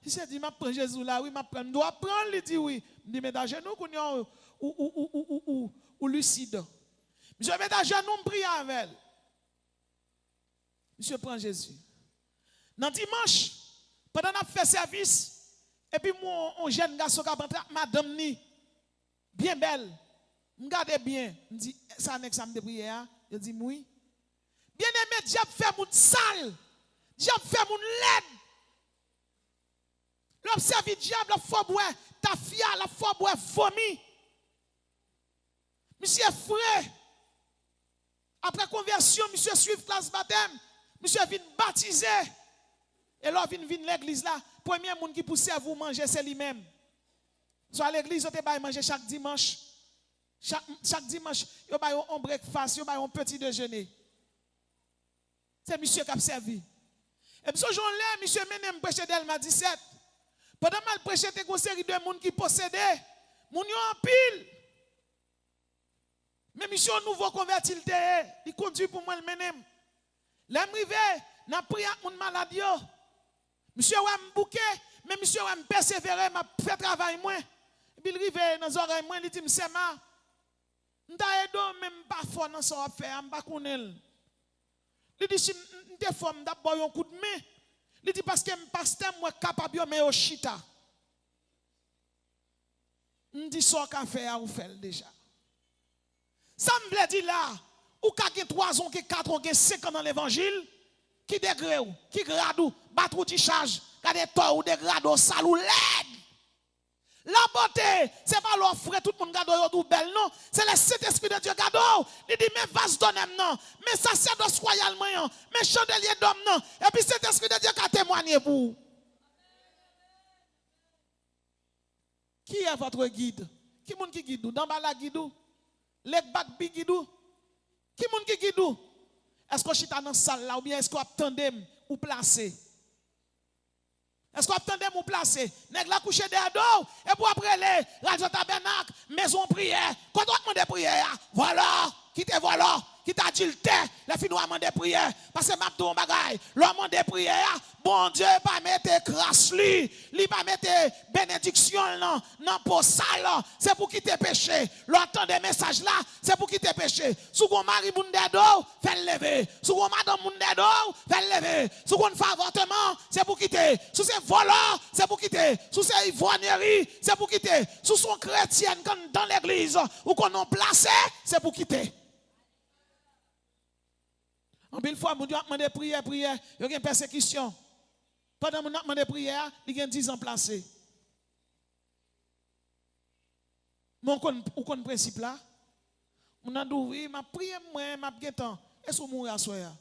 Il s'est dit, je prends Jésus là, oui, je prends. Je dois prendre, il dit oui. Je dis, mais dans genoux, ou lucide. Monsieur, mais dans genoux, je prie avec elle. Monsieur prend Jésus. Dans dimanche, pendant qu'on fait service, et puis moi, un jeune garçon qui a rentré, madame ni, bien belle, me regarde bien, me dit, ça n'est que ça me prière, je dis oui. Bien aimé, diable fait mon sale, diable fait mon laide. L'observe diable, la fois boire, ta fille, la fois boire, vomi. Monsieur frère, après conversion, monsieur suit classe baptême, monsieur vient baptiser. Et là, vient l'église là. Premier monde qui pousse à vous manger, c'est lui-même. Soit à l'église, vous avez manger chaque dimanche. Chaque dimanche, vous avez un breakfast, vous avez un petit déjeuner. C'est monsieur qui a servi. Et puis ce jour-là, monsieur Menem prêchait Delma 17. Pendant que je prêchais, il y a une série de gens qui possédaient. Moun yo en pile. Mais monsieur nouveau converti, il conduit pour moi le Menem. Là, je rive, n'a pris à mon malade. Monsieur va me bouquer, mais monsieur va me persévérer, m'a fait travail moi. Et puis il rive dans les oreilles moi, il dit c'est ma. M'ta aidé même pas fort dans son affaire, m'pa connaît. Il dit si m'te fort d'abord un coup de main. Il dit parce que pasteur moi capable mais au chita. On dit ça qu'a fait à ou fait déjà. Ça me veut dire là, ou qu'a 3 ans, 4 ans, 5 ans dans l'évangile, qui degré ou, qui grade ou, battre ou charge, qui des torts ou des grades ou sale ou laide. La beauté, c'est pas l'offre, tout le monde garde ou belle, non. C'est le Saint-Esprit de Dieu garde. Il dit, mais vas donner non. Mais sacerdoce royal, mais chandelier d'homme, non. Et puis Saint-Esprit de Dieu qui a témoigné pour vous. Qui est votre guide? Qui est qui guide? Dans la guide? Les bacs guide? Qui est qui guide? Est-ce que je suis dans la salle là ou bien est-ce que vous attendez ou placé? Est-ce que vous attendez ou placé? Nèg la coucher dehors et pour après les radio tabernacle, maison prière, quand on demande prière, voilà, qui te voilà, qui t'a dit le thé, les filles doivent demander prière parce que m'a dit un bagage, l'homme demande prière, bon Dieu pas mettre grâce lui pas mettre bénédiction non pour ça là, c'est pour quitter péché. L'entend des messages là, c'est pour quitter péché. Si vous mari moun dedo, fait lever. Si vous madame moun dedo, fait lever. Si vous fait avortement, c'est pour quitter. Si c'est volant, c'est pour quitter. Si c'est ivrognerie, c'est pour quitter. Si sont chrétiens dans l'église ou qu'on ont placé, c'est pour quitter. En une fois, mon Dieu a demandé prière, il y a une persécution. Pendant que mon Dieu a demandé prière, il y a 10 ans placés. Mon con principe là, mon a dit oui, ma prière moi, ma guetan. Est-ce que vous mourrez à soya?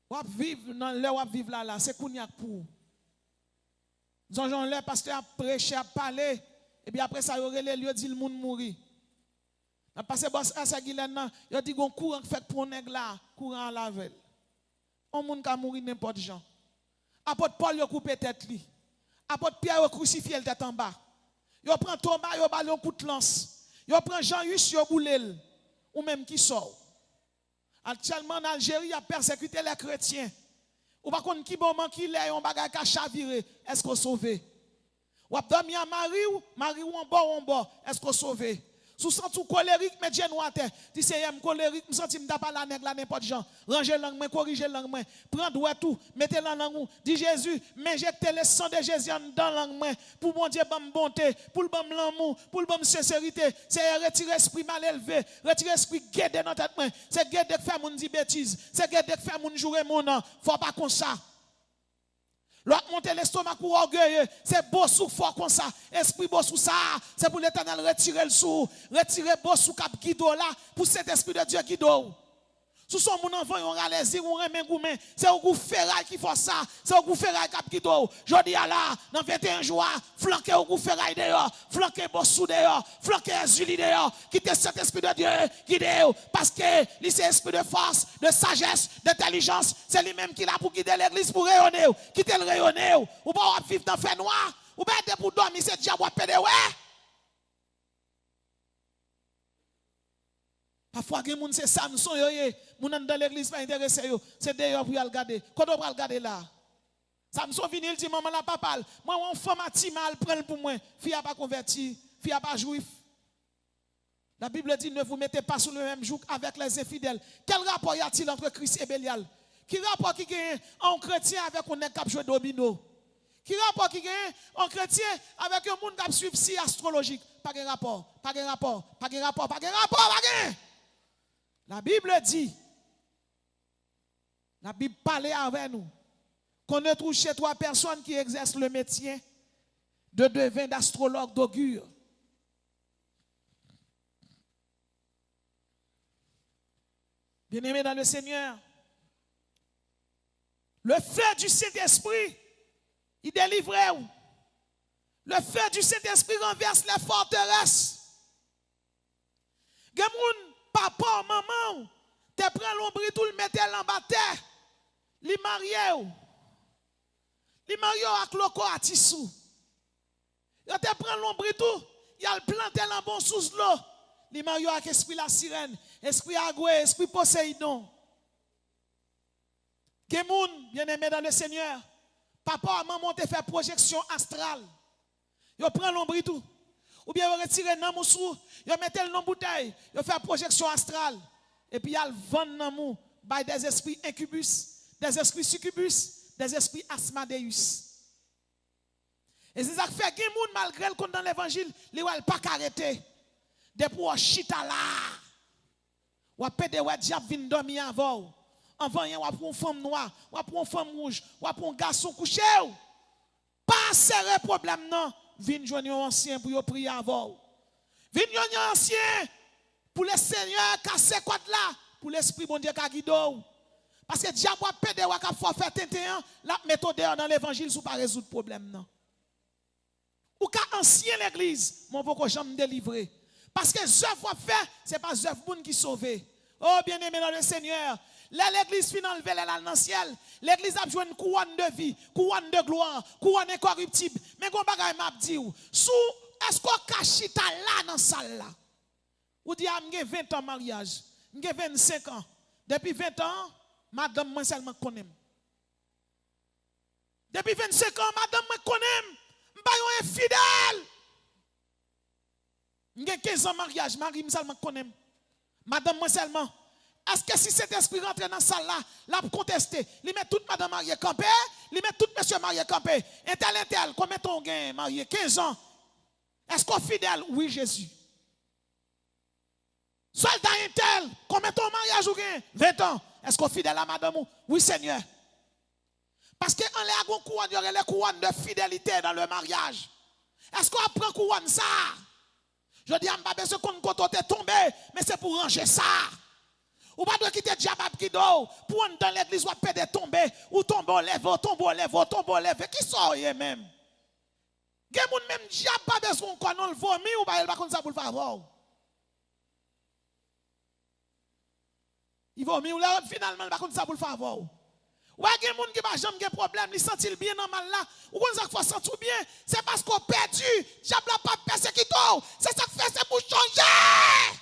Ou vivre dans le ou vivre là, c'est kounyak pour. Jean le pasteur a prêché, a parlé, et puis après ça, il aurait les lieux dit le monde mourir. A passé boss à sa Guylaine, il dit gon courant fait pour nèg là, courant à la veille. On moun ka mourir n'importe gens. Apôtre Paul yo couper tête li. Apôtre Pierre yo crucifié le tête en bas. Yo prend Thomas yo ballon un coup de lance. Yo prend Jean-Hus yo boulel ou même qui sort. Actuellement en Algérie a persécuté les chrétiens. Ou pas kon qui bon man qui lè on bagay ka chavirer, est-ce qu'on sauvé? Ou ap dormi à Marie ou en bas, est-ce qu'on sauvé? Sous sens colérique, mais Dieu nous a terre. Si c'est colérique, je sens que je ne pas la nègre là n'importe gens. Rangez langue, corrigez langue, prends tout, mettez la langue. Dit Jésus, mais jetez le sang de Jésus dans la langue pour mon Dieu, bonne bonté, pour le bon l'amour, pour le bon sincérité. C'est retirer l'esprit mal élevé, retirer l'esprit guédé dans tête. C'est guédé que fait mon dit bêtise, c'est guédé que fait mon jouer mon nom. Faut pas comme ça. L'autre monter l'estomac pour orgueilleux, c'est beau sous fort comme ça. Esprit beau sous ça, c'est pour l'Éternel retirer le sous, retirer beau sous cap guido là, pour cet esprit de Dieu guido. Sous son mon enfant, on a les on remet goumé, c'est au goût ferraille qui fait ça, c'est au goût ferraille cap guido. Jodi à là, dans 21 jours, flanquer au goût ferraille dehors, flanquer beau sous dehors, flanquer Julie dehors, quitter cet esprit de Dieu guider parce que c'est esprit de force, de sagesse, d'intelligence, c'est lui-même qui l'a pour guider l'église pour rayonner, quitter le rayonner, ou pas vivre dans le fait noir, ou bien pour dormir, c'est diable à pédé, ouais. Parfois, les gens c'est Samson, les gens dans l'église pas intéressé, c'est d'ailleurs pour regarder. Quand on va regarder là, Samson vient, il dit, maman, la papa, moi, on femme a ti mal, prends pour moi. Fille n'a pas converti, fille n'a pas juif. La Bible dit, ne vous mettez pas sous le même joug avec les infidèles. Quel rapport y a-t-il entre Christ et Bélial? Quel rapport qui gagne un chrétien avec un nègre qui joue domino? Quel rapport qui gagne un chrétien avec un monde qui suit si astrologique? Pas de rapport, pas de rapport, pas de rapport, pas de rapport, pas de. La Bible dit, la Bible parle avec nous, qu'on ne trouve chez toi personne qui exerce le métier de devin, d'astrologue, d'augure. Bien-aimés dans le Seigneur, le feu du Saint-Esprit, il délivre. Le feu du Saint-Esprit renverse les forteresses. Papa, maman, te prend l'ombri tout le mettre en bas terre. Li marié. Li marié avec loko à Tissou. Yo te prend l'ombri tout, il a planté en bon sous l'eau. Li marié avec esprit la sirène, esprit Agoué, esprit Poséidon. Kemoun, bien-aimé dans le Seigneur, papa et maman te fait projection astrale. Yo prend l'ombri tout. Ou bien vous retirez dans moussou, vous mettez le nom bouteille, vous faites projection astrale. Et puis vous vendez dans mou by des esprits incubus, des esprits succubus, des esprits asmadeus. Et c'est ça qui fait que les gens, malgré le compte dans l'évangile, ils ne pas arrêter. Depuis que chita là, ou pédé ou diable vient dormir avant. Avant, ou pour une femme noire, ou pour une femme rouge, ou pour un garçon couché. Pas serrer problème non. Vin joindre un ancien pour prier avant. Vin joindre un ancien pour le Seigneur casser code là, pour l'esprit bon Dieu qui guide. Parce que diable a pédé ou a faire tintin, la méthode dans l'évangile sous pas résoudre problème non. Ou ka ancien l'église, mon poko jamais délivrer. Parce que œuvre fait, c'est pas œuvre moun qui sauve. Oh bien-aimé dans le Seigneur, l'église finale vers dans le ciel, l'église a besoin de couronne de vie, couronne de gloire, couronne incorruptible. Mais gon bagay m'a dit ou, sous est-ce qu'on cachita là dans salle là? Ou dit j'ai 20 ans mariage, j'ai 25 ans. Depuis 20 ans, madame moi seulement connais. Depuis 25 ans, madame moi connais. Je suis infidèle. J'ai 15 ans mariage, Marie me seulement connais. Madame moi seulement. Est-ce que si cet esprit rentre dans la salle là, l'a contesté, il met toute madame mariée campée, il met tout monsieur marié campé, intel, combien ton gain marié 15 ans. Est-ce qu'on est fidèle? Oui, Jésus. Soldat intel, combien ton mariage ou gain 20 ans. Est-ce qu'on est fidèle à madame? Oui, Seigneur. Parce qu'on a un couronne, il y aurait les couronnes de fidélité dans le mariage. Est-ce qu'on apprend couronne ça? Je dis à Mbappé, ce qu'on est tombé, mais c'est pour ranger ça. Ou pas de quitter diable qui dort, pour entrer dans l'église, ou pas de tomber, ou tomber, lève. Qui sort même? Il y a même diable pas besoin qu'on le vomi, ou pas il va comme ça pour le faire. Il vomit, ou là, finalement, il va comme ça pour le faire. Ou il y a des gens qui n'ont jamais de problème, ils sentent bien dans mal là. Ou quand ça fait sentir bien, c'est parce qu'on a perdu. Diable n'a pas persécuté. C'est ça qui fait, c'est pour changer.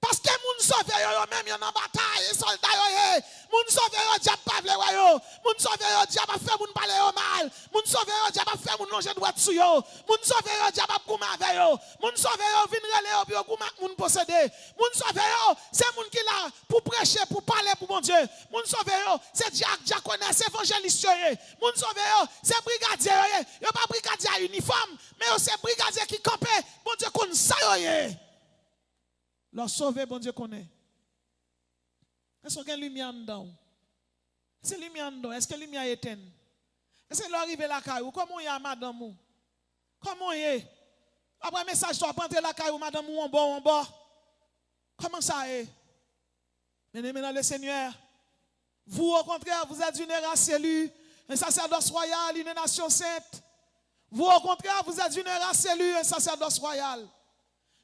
Parce que moun sauve yo même yon en bataille, soldats yo, moun sauve yo diable pas vle yo, moun sauve yo diable fait moun parler yo mal, moun sauve yo diable fait moun longer droit sou yo, moun sauve yo diable gouma avec yo, moun sauve yo vinn rele yo bio gouma moun posséder, moun sauve yo c'est moun qui là pour prêcher, pour parler pour mon Dieu, moun sauve yo c'est diaconesse, c'est évangéliste yo, moun sauve yo c'est brigadier yo pas brigadier à uniforme, mais c'est brigadier qui campe, bon Dieu connaît ça yo. Leur sauver, bon Dieu connaît. Est-ce qu'il y a une lumière dedans? Est-ce que la lumière dedans? Est-ce que la lumière est éteinte? Est-ce que l'arrivée la caillou? Comment y a madame? Comment y est? Après message, tu vas prendre la caillou, madame ou en bas. Comment ça est? Bien-aimés dans le Seigneur, vous au contraire, vous êtes une race élue, un sacerdoce royal, une nation sainte. Vous au contraire, vous êtes une race élue, un sacerdoce royal.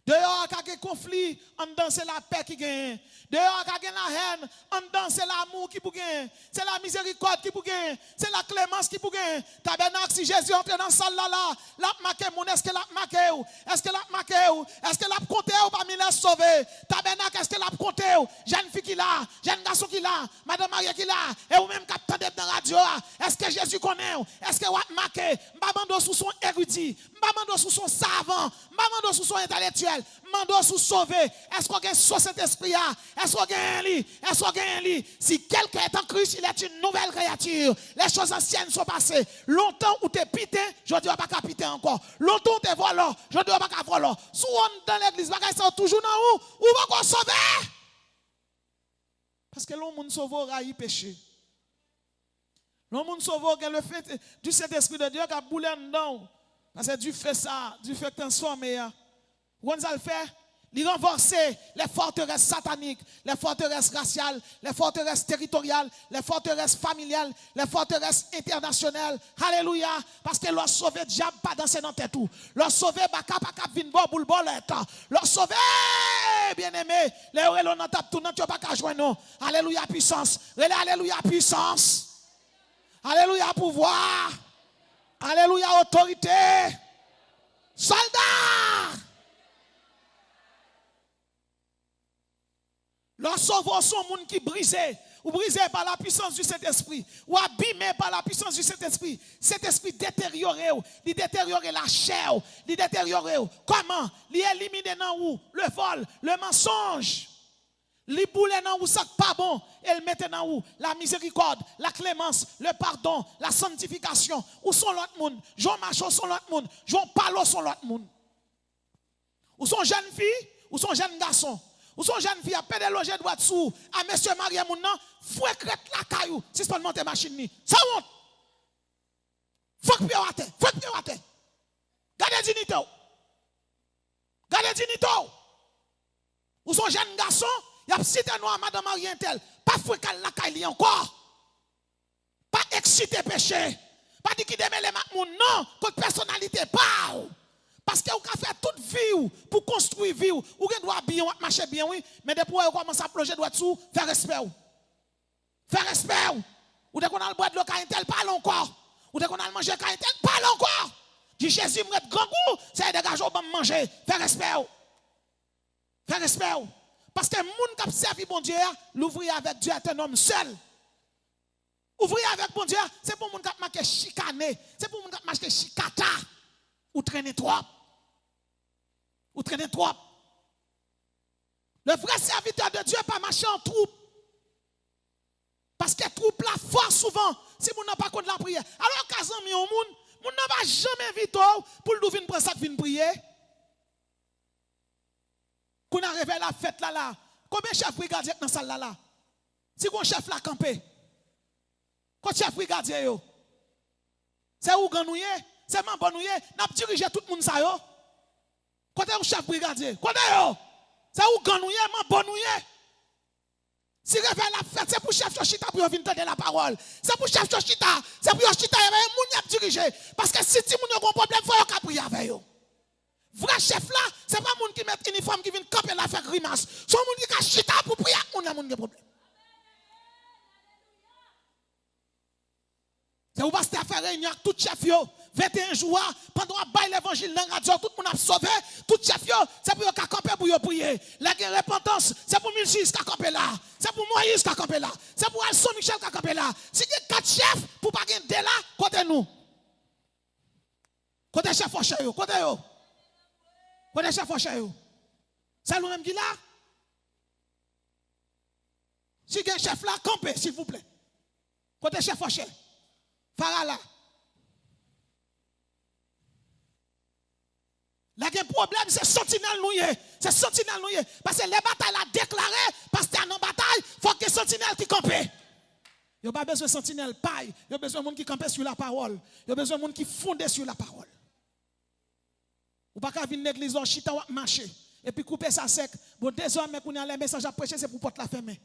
Dehors, il y a un conflit, en dedans, c'est la paix qui gagne. Dehors, il y a la haine, en dedans, c'est l'amour qui gagne. C'est la miséricorde qui gagne. C'est la clémence qui gagne. Tabernacle, si Jésus entre dans la salle là, la marqué mon, est-ce que la marqué ou? Est-ce que la marqué ou? Est-ce que la compté ou parmi les sauvés? Tabernacle, est-ce que la compté ou? Jeune fille qui là, jeune garçon qui là, madame Marie qui là, et ou même capteur de la radio, est-ce que Jésus connaît ou? Est-ce que vous marqué? M'bamando sous son érudit, m'bamando sous son savant, m'bamando sous son intellectuel. Mando sous sauver. Est-ce qu'on gagne sur cet esprit-là? Est-ce qu'on gagne un lit? Est-ce qu'on gagne un lit? Si quelqu'un est en Christ, il est une nouvelle créature. Les choses anciennes sont passées. Longtemps où tu es pité, je ne dis pas qu'à piter encore. Longtemps où tu es volant, je ne dis pas qu'à voler. Si on dans l'église, ils sont toujours dans où va qu'on sauver? Parce que l'homme sauvera il péché. L'homme sauvera le fait du Saint-Esprit de Dieu qui a boulé dedans. Parce que Dieu fait ça, Dieu fait transformer. Quand ça le fait, Il renforcer les forteresses sataniques, les forteresses raciales, les forteresses territoriales, les forteresses familiales, les forteresses internationales. Alléluia. Parce que leur sauver diable pas danser dans tête tout. Leur sauver baka pas cap vinn bo boule bolette. Leur sauver bien-aimé, les relons dans tap tout non tu pas ka joindre non. Alléluia puissance. Alléluia puissance. Alléluia pouvoir. Alléluia autorité. Soldats. Leurs sauveurs sont monde qui brisé, ou brisé par la puissance du Saint-Esprit, ou abîmé par la puissance du Saint-Esprit. Cet esprit détérioré, il détériore la chair, il détériore. Comment? Il élimine dans où? Le vol, le mensonge. Il boule dans où ça pas bon, et il met dans où? La miséricorde, la clémence, le pardon, la sanctification. Où sont l'autre monde? Jean Macho sont l'autre monde, Jean Palo sont l'autre monde. Où sont jeunes filles? Où sont jeunes garçons? Ou son jeune fille a pédé loger droit dessous à monsieur Maria Moun nan fouet crête la caillou si c'est monter machine ni ça honte faut que pied à terre gardez dignité ou son jeune garçon il a cité noir madame Marie tel pas fouet la caillou encore pas exciter péché pas dire qui démêler moun non contre personnalité pas. Parce que vous avez fait toute vie pour construire vie. Vous doit bien marcher bien, oui. Mais depuis vous commencez à plonger droit dessous, faire respect. Faire respect. Ou dès qu'on a le bois de l'eau, tel parle encore. Ou dès qu'on a le manger, tel parle encore. Dit Jésus, me met grand goût, c'est dégager au manger. Faire respect. Faire respect. Parce que les gens qui servi bon Dieu, l'ouvrir avec Dieu est un homme seul. Ouvrir avec bon Dieu, c'est pour les gens qui marquent chicané. C'est pour les gens qui marquent chicata. Ou traîner trop. Ou traîner trop. Le vrai serviteur de Dieu n'est pas marcher en troupe. Parce que troupe là fort souvent, si vous n'avez pas compte la prière. Alors qu'à un million de monde, vous n'avez jamais invité pour le venir prendre ça venir prier. Qu'on a réveillé la fête là. Combien de chefs brigadiers dans la salle là? Si vous chef là campé. Quand chef brigadier yo. C'est où ganouye? C'est mon bonouye, n'a dirigé tout le monde ça yo. Côté un chef brigadier, côté yo. C'est où ganouye, mon bonouye. Si réveille la fête, c'est pour chef Chochita pour venir entendre la parole. C'est pour chef Chochita, c'est pour Chochita et moun y a dirigé parce que si ti moun yo gon problème, faut yo ka prier avec yo. Vrai chef là, c'est pas moun qui met uniforme qui vient camper la faire grimace. Son moun qui ka chita pour prier, moun a moun qui problème. C'est où pasteur faire réunion avec tout chef yo 21 jours pendant bail l'évangile dans radio tout le monde a sauvé tout chef yo c'est pour camper pour yo prier la repentance c'est pour Milchis qui camper là c'est pour Moïse qui camper là c'est pour Alson Michel qui camper là si il y a 4 chefs pour pas gagner de là côté nous côté chef Foché yo côté chef Foché yo c'est nous même qui là si il y a un chef là camper s'il vous plaît côté chef Foché Farala. Là, le problème, c'est sentinelle nouye. C'est sentinelle nouye. Parce que les batailles a déclaré, parce que dans la bataille, il faut que sentinelle qui campe. Il n'y a pas besoin de sentinelle paille. Il y a besoin de monde qui campe sur la parole. Il y a besoin de monde qui fonde sur la parole. Ou pas qu'à venir l'église, chita ou marcher. Et puis couper ça sec. Bon, désormais, qu'on a les messages à prêcher, c'est pour porter la fermer.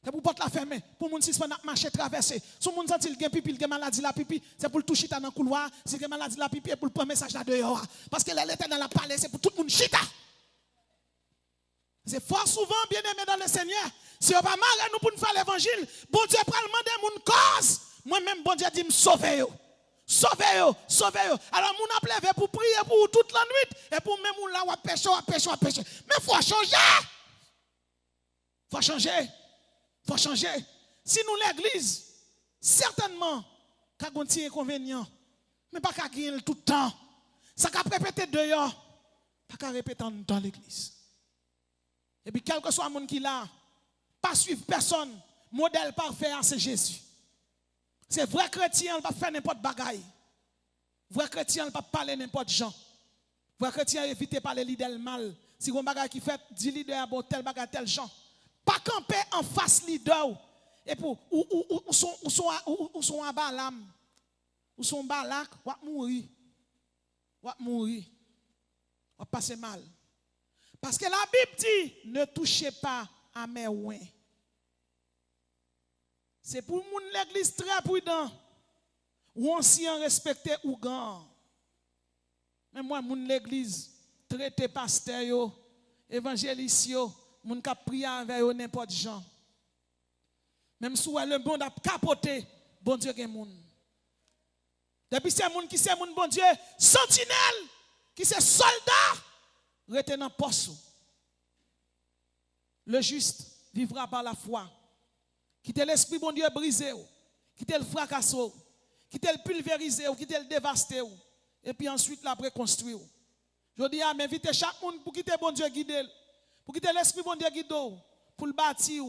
C'est pour porte la fermer, pour moun si pas marcher traverser. Si moun senti il gen pipi, il gen maladie la pipi, c'est pour le toucher dans le couloir, si il gen maladie la pipi, pour le prendre message là dehors. Parce que elle était dans la palais, c'est pour tout le monde chita. C'est fort souvent bien aimé dans le Seigneur. Si on va marrer nous pour nous faire l'évangile, bon Dieu prend le demander mon cause. Moi-même bon Dieu dit me sauver yo. Sauvez yo, sauvez yo. Alors moun a plevé pour prier pour toute la nuit et pour même moun là ou pécher. Mais faut changer. Faut changer. Faut changer. Si nous l'église, certainement, qu'à un petit inconvénient, mais pas qu'à gagner tout le temps. Ça qu'à répéter dehors, pas qu'à répéter dans l'église. Et puis, quel que soit le monde qui là, pas suivre personne, modèle parfait, c'est Jésus. C'est vrai chrétien, il va faire n'importe bagaille. Vrai chrétien, il va parler n'importe gens. Vrai chrétien, éviter parler leader mal. Si vous bagaille qui fait, dit leader, bon, tel bagaille, tel gens. Pas camper en face leader et pour ou sont à Balam ou sont Balak ou mourir ou passer mal Parce que la Bible dit, ne touchez pas à mes oins. C'est pour l'église très prudent. Ou ancien respecté ou grand. Mais moi, l'église, traité pasteur, yo, évangéliste, yo, moun ka prier avec yo n'importe gens. Même si le bon a capoté, bon Dieu gen moun. Depuis c'est moun qui c'est moun bon Dieu, sentinelle, qui c'est soldat, rete dans poste. Le juste vivra par la foi. Quitte l'esprit bon Dieu brisé, quitte le fracassé, quitte le pulvérisé, quitte le dévasté, et puis ensuite la reconstruire. Je dis à m'inviter chaque monde pour quitter bon Dieu guider, pour quitter l'esprit bon Dieu guider, pour le bâtir,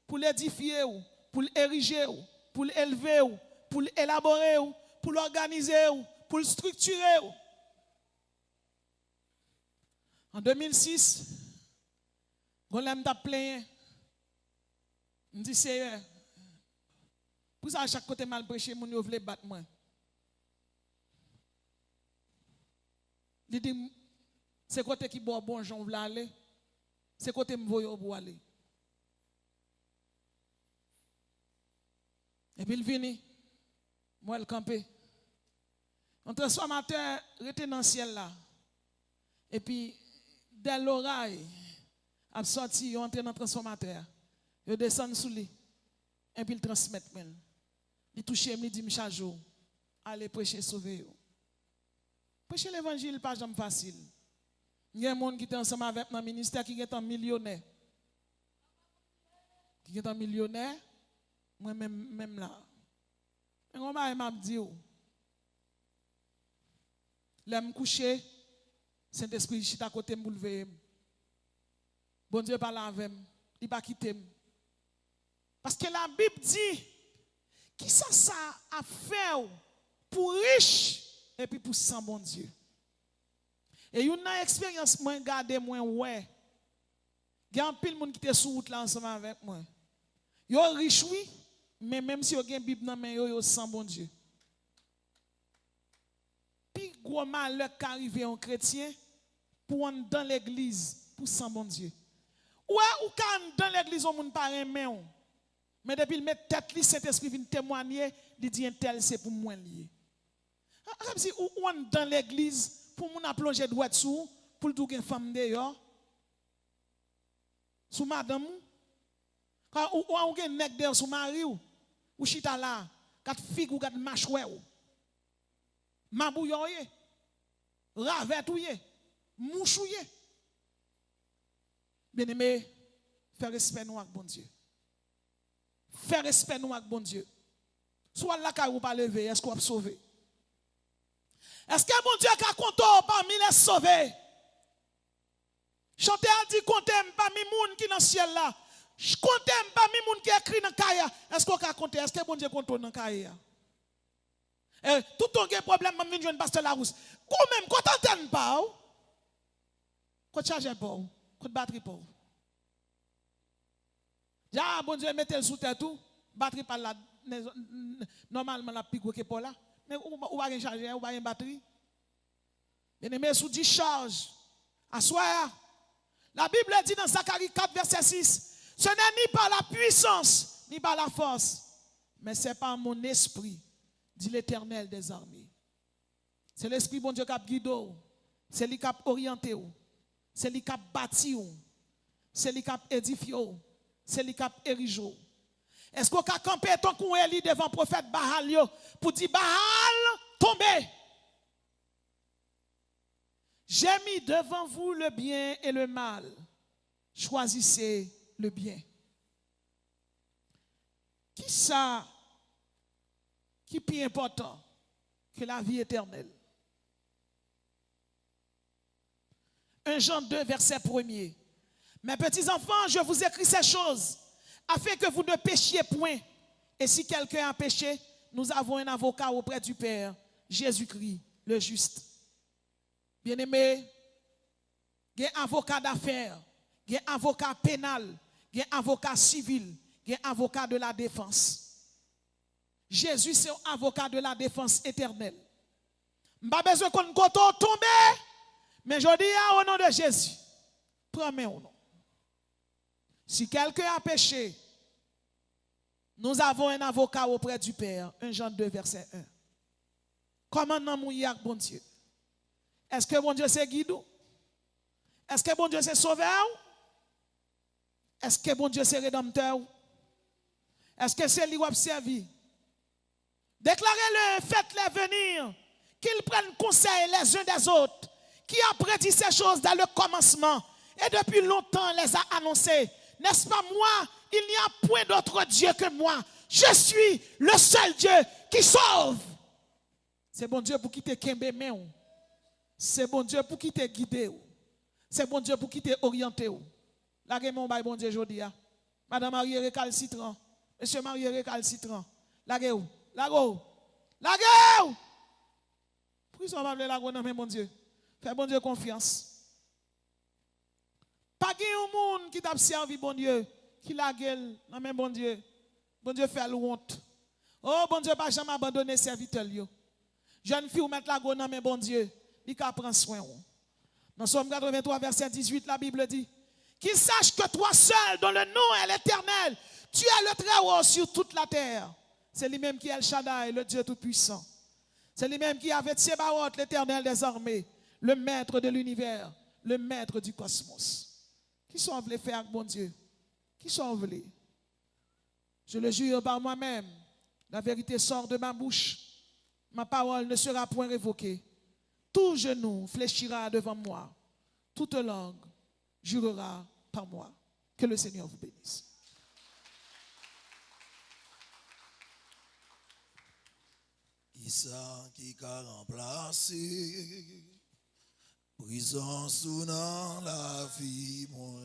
pour l'édifier, pour l'ériger, pour l'élever, pour l'élaborer, pour l'organiser, pour le structurer. En 2006, quand je me plaint, je me dis, Seigneur, pour ça, à chaque côté mal prêché, mon yo vle battre moi. Il dit, c'est côté qui boit bon, j'en voulais aller. C'est côté me voyons pour aller. Et puis il vient, moi le camper. Un transformateur était dans le ciel là. Et puis, dès l'oreille, a sorti, il entre dans le transformateur. Il descend sous lui. Et puis il transmet. Il touche, il dit, charge, allez prêcher, sauver. Prêcher l'évangile, pas jamais facile. Il y a des gens qui sont ensemble avec le ministère qui est un millionnaire. Qui est un millionnaire, moi-même là. Et on m'a dit, là, je me coucher, Saint-Esprit, je suis à côté, je me lever. Bon Dieu parle avec moi, il ne va pas quitter. Parce que la Bible dit, qui ça a fait pour riche et puis pour sans bon Dieu. Et une expérience, moi, regardez, moi, ouais. Il y a un pile de monde qui est sur route là ensemble avec moi. Yo riche, oui, mais même si yo gen Bible dans main, yo sans bon Dieu. Puis, gros malheur qui arrive un chrétien pour entrer dans l'église pour sans bon Dieu. Ouais, ou quand dans l'église, on ne parle pas. Mais depuis le mettre tête, le Saint-Esprit vient témoigner, il dit un tel, c'est pour moi lié. Comme si ou dans l'église, pour mon plonger droit sous, pour tout une femme d'ailleurs. Sous madame, quand ou un nèg d'ailleurs sous mari ou chita là, quatre figues ou quatre machoué ou. Mabouyoye, ravetouye, mouchouye. Bien-aimé, faire respect nous avec bon Dieu. Faire respect nous avec bon Dieu. Soit là quand vous pas lever, est-ce qu'on va sauver? Est-ce que bon Dieu a compté parmi les sauvés? Chanter a dit compter parmi les gens qui dans le ciel là. Compter parmi les gens qui écrit dans le cahier. Est-ce qu'on a compté? Est-ce que bon Dieu compte dans le cahier? Tout le monde problème, je viens de pasteur Larousse. Quand même, quand tu n'entends pas, quand tu charges pas, quand tu batterie pas. Ya, bon Dieu, mettez le sous terre tout, batterie pas là, normalement la pique que pas là. Mais ou pas charger, ou pas une batterie. Bien-aimé, sous 10 charges, à soir. La Bible dit dans Zacharie 4, verset 6, ce n'est ni par la puissance, ni par la force, mais c'est par mon esprit, dit l'Éternel des armées. C'est l'esprit bon Dieu qui a guidé, c'est lui qui a orienté, c'est lui qui a bâti, c'est lui qui a édifié, c'est lui qui a érigé. Est-ce qu'on a campé ton coin devant le prophète Baal pour dire Baal, tombez? J'ai mis devant vous le bien et le mal. Choisissez le bien. Qui ça qui est plus important que la vie éternelle? 1 Jean 2, verset 1er. Mes petits enfants, je vous écris ces choses afin que vous ne péchiez point. Et si quelqu'un a péché, nous avons un avocat auprès du Père, Jésus-Christ, le juste. Bien-aimé, il y a un avocat d'affaires, il y a un avocat pénal, il y a un avocat civil, il y a un avocat de la défense. Jésus, c'est un avocat de la défense éternelle. Je n'ai pas besoin qu'on tombe, mais je dis au nom de Jésus, Prends-moi ou non. Si quelqu'un a péché, nous avons un avocat auprès du Père. 1 Jean 2, verset 1. Comment nous mouiller avec bon Dieu? Est-ce que bon Dieu c'est guide? Est-ce que bon Dieu c'est sauveur? Est-ce que bon Dieu c'est rédempteur? Est-ce que c'est lui qui servi? Déclarez-le, faites-les venir, qu'ils prennent conseil les uns des autres, qui a prédit ces choses dans le commencement et depuis longtemps les a annoncées. N'est-ce pas moi? Il n'y a point d'autre Dieu que moi. Je suis le seul Dieu qui sauve. C'est bon Dieu pour qui te kembe main. C'est bon Dieu pour qui te guide. C'est bon Dieu pour qui te orienté. La mon bail bon Dieu aujourd'hui. Madame Marie récalcitrant. Monsieur Marie récalcitrant. La gueule. La gueule. La gueule. Pourquoi ça va la gueule dans mon Dieu? Fais bon Dieu confiance. Pas un monde qui t'a servi bon Dieu, qui la gueule dans même bon Dieu. Bon Dieu fait honte. Oh bon Dieu pas jamais abandonner serviteur yo. Jeune fille ou mettre la gueule dans même bon Dieu, il ka prend soin. Dans Somme 83 verset 18 la Bible dit qu'il sache que toi seul dont le nom est l'Éternel, tu es le Très-Haut sur toute la terre. C'est lui-même qui est El Shaddai, le Dieu tout-puissant. C'est lui-même qui avait Tsebaoth, l'Éternel des armées, le maître de l'univers, le maître du cosmos. Qui sont venus faire avec bon Dieu? Qui sont venus? Je le jure par moi-même, la vérité sort de ma bouche, ma parole ne sera point révoquée. Tout genou fléchira devant moi, toute langue jurera par moi. Que le Seigneur vous bénisse. Qui ça qui a remplacé prison sous dans la vie moi?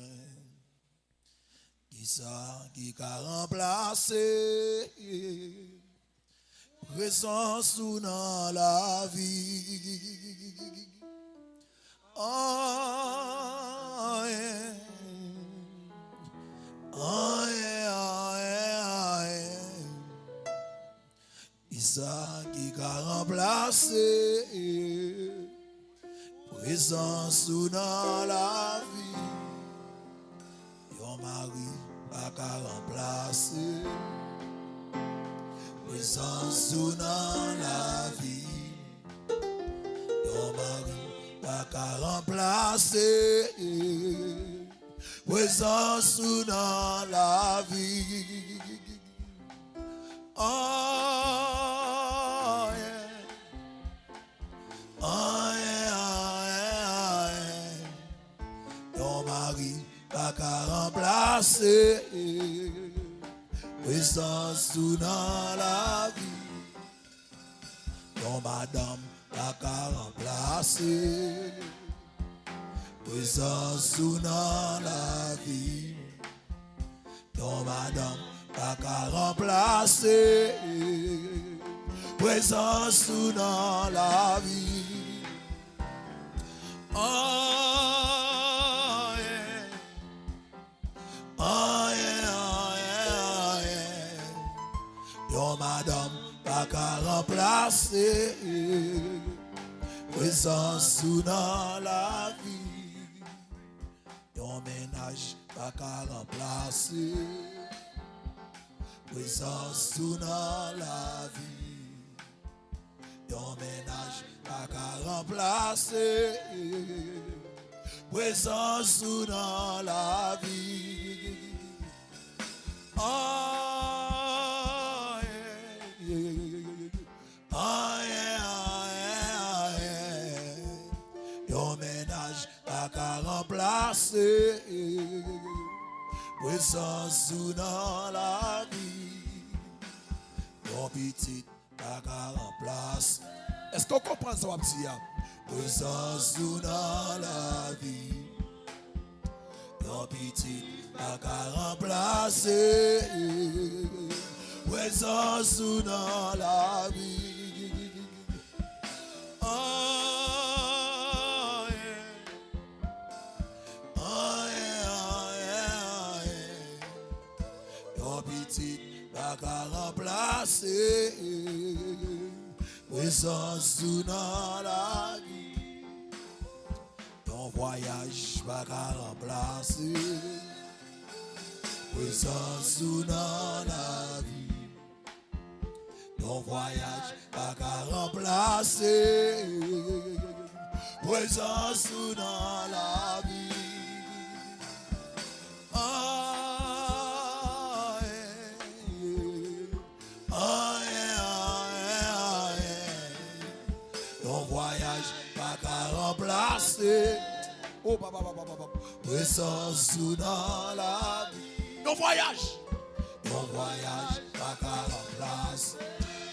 Qui ça qui a remplacé prison sous dans la vie? Oh, yeah. Oh, yeah, yeah, yeah. Isa qui a remplacé présence dans la vie. Yon mari pas qu'à remplacer présence dans la vie. Yon mari pas qu'à remplacer présence dans la vie. Oh yeah, oh yeah, yeah. Ton mari pas qu'à remplacer présence dans la vie. Ton madame pas qu'à remplacer présence dans la vie. Ton madame pas qu'à remplacer présence dans la vie. Oh yeah, oh yeah, oh yeah, yeah. Yo madame pas qu'à remplacer présence dans la vie. Yo ménage pas qu'à remplacer présence dans la vie. Ton ménage pas qu'à remplacer présence dans la vie. Oh yeah, yeah, oh yeah, yeah, yeah. Ton ménage pas qu'à remplacer présence dans la vie. Ton petit pas qu'à remplacer. Est-ce qu'on comprend ça, petit? Présence dans la vie. Ton petit pas qu'à remplacer. Présence dans la vie. Oh yeah. Oh yeah, yeah. Ton petit pas qu'à remplacer présence dans la vie. Ton voyage pas qu'à remplacer. Présence ou dans la vie. Ton voyage pas qu'à remplacer. Présence ou dans la vie. Ton voyage pas qu'à remplacer. Oh, papa. Présence ou dans la vie. Ton voyage pas qu'à remplacer.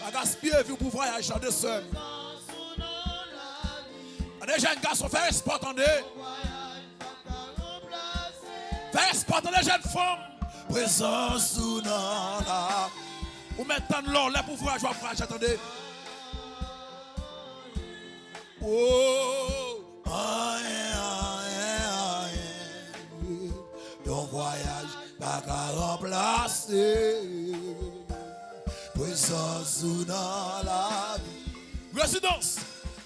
Pas gaspiller vie pour voyager de seul. Des jeunes garçons, faire sport, attendez. Faire sport, attendez, jeunes femmes. Présence ou non, là. Ou maintenant, l'or, là, pour voyager, attendez. Oh, ton voyage, pas qu'à remplacer. Présence ou non, la vie.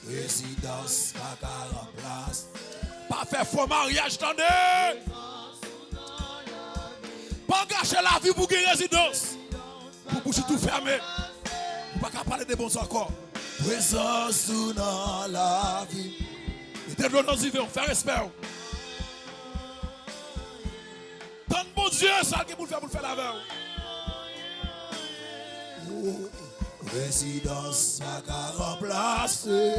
Résidence, pas qu'à remplacer. Pas faire faux mariage, attendez. Pas gâcher la vie pour une résidence. Pour boucher tout fermé. Pour pas parler de bons encore. Présence ou dans la vie. Et te donne nos yeux, faire respect. Tant de bon Dieu, ça qui pour le faire la veille. Résidence pas qu'à remplacer.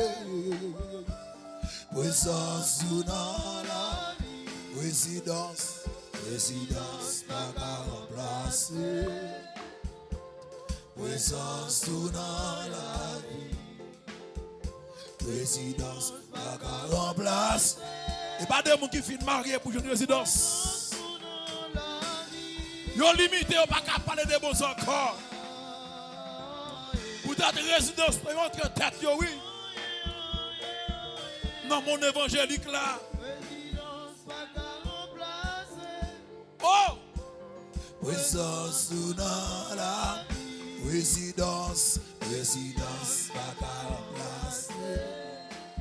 Présence ou dans la vie. Résidence pas qu'à remplacer. Présence ou dans la vie. Résidence pas qu'à remplacer. Et pas de gens qui finissent mariés pour une résidence. Ils ont limité, ils n'ont pas qu'à parler de bons encore. Pour ta résidence, ils ont entre tête, oui. Dans mon évangélique là. Oh! Présence ou dans la résidence pas qu'à remplacer.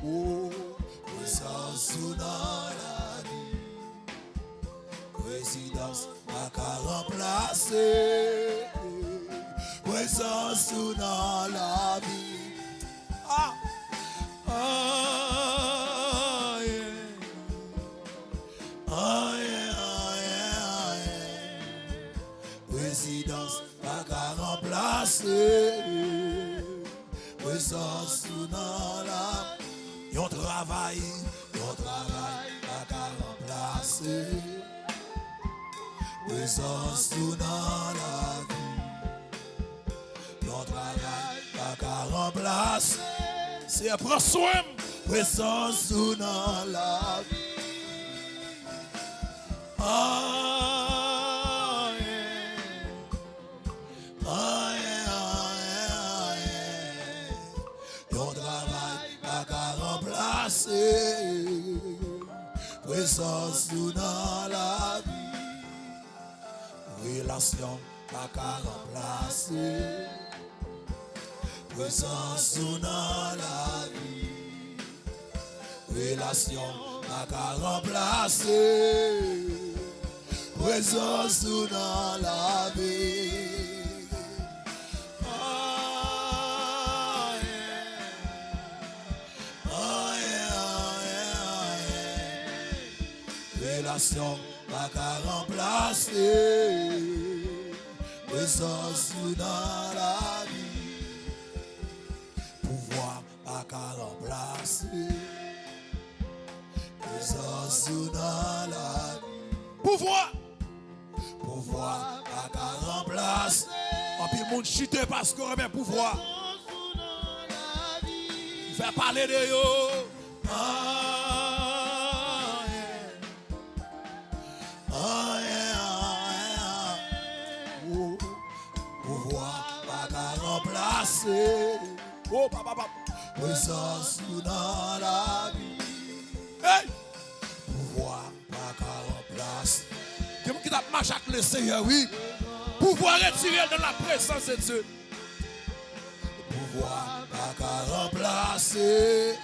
Oh, présence ou dans la vie. Résidence pas qu'à remplacer. Présence ou dans la vie. Ah! Résidence pas qu'à remplacer. Présence ou dans la vie. Yon travail pas qu'à remplacer. Présence ou dans la vie. Yon travail pas qu'à remplacer. C'est prends soin. Présence ou dans la vie. Ton travail pas qu'à remplacer. Présence ou dans la vie. Relation pas qu'à remplacer. Présence ou dans la vie. Relation pas qu'à remplacer. Présence ou dans la vie. Relation pas qu'à remplacer. Présence ou dans la vie. Pouvoir pas qu'à remplacer. Présence ou dans la vie. Pouvoir pas qu'à remplacer. En puis monde chute parce qu'on remet pouvoir. Faire parler de yo. Pouvoir pas qu'à remplacer. Oh papa. Présence ou dans la vie. Hey! Pouvoir pas qu'à remplacer. Quelqu'un qui t'a marché avec le Seigneur, oui. Pouvoir retirer dans la présence de Dieu. Pouvoir pas qu'à remplacer.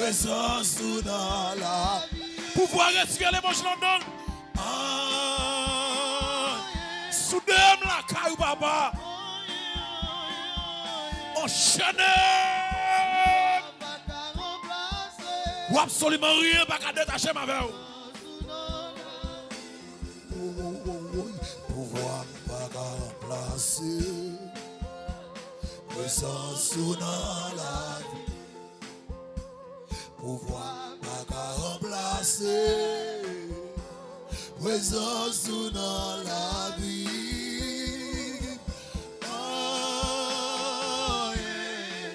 présence ou dans la pouvoir retirer l'émotion dans soudem la caille papa enchaîné ou absolument rien pas qu'à détacher ma avec pouvoir pas qu'à remplacer présence ou dans la vie pouvoir pas qu'à remplacer présence ou dans la vie. Oh yeah.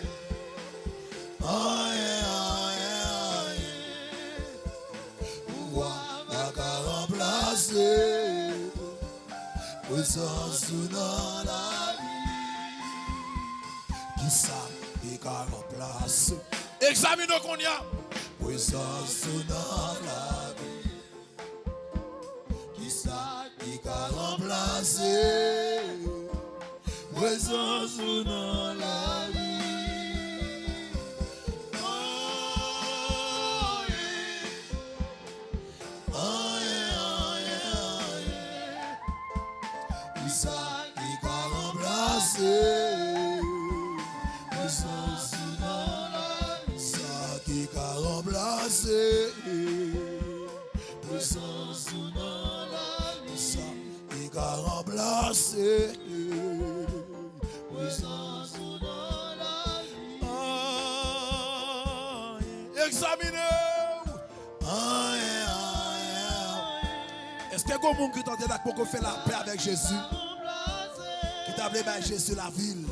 Oh yeah, oh yeah, oh yeah. Pouvoir pas qu'à remplacer présence ou dans la vie. Qui ça qui qu'à remplacer? Examinons qu'on y a. Présence dans la vie. Qui ça qui a remplacé? Présence dans la vie. Oh yeah. Oh yeah, oh yeah, oh yeah. Qui ça qui a remplacé? Présence dans la vie. Ça qui a remplacé. Présence dans la vie. Ça qui a remplacé. Présence dans la vie. Examinez. Est-ce qu'il y a un monde qui t'a dit pour qu'on fait la paix avec Jésus? Qui t'a appelé avec Jésus la ville?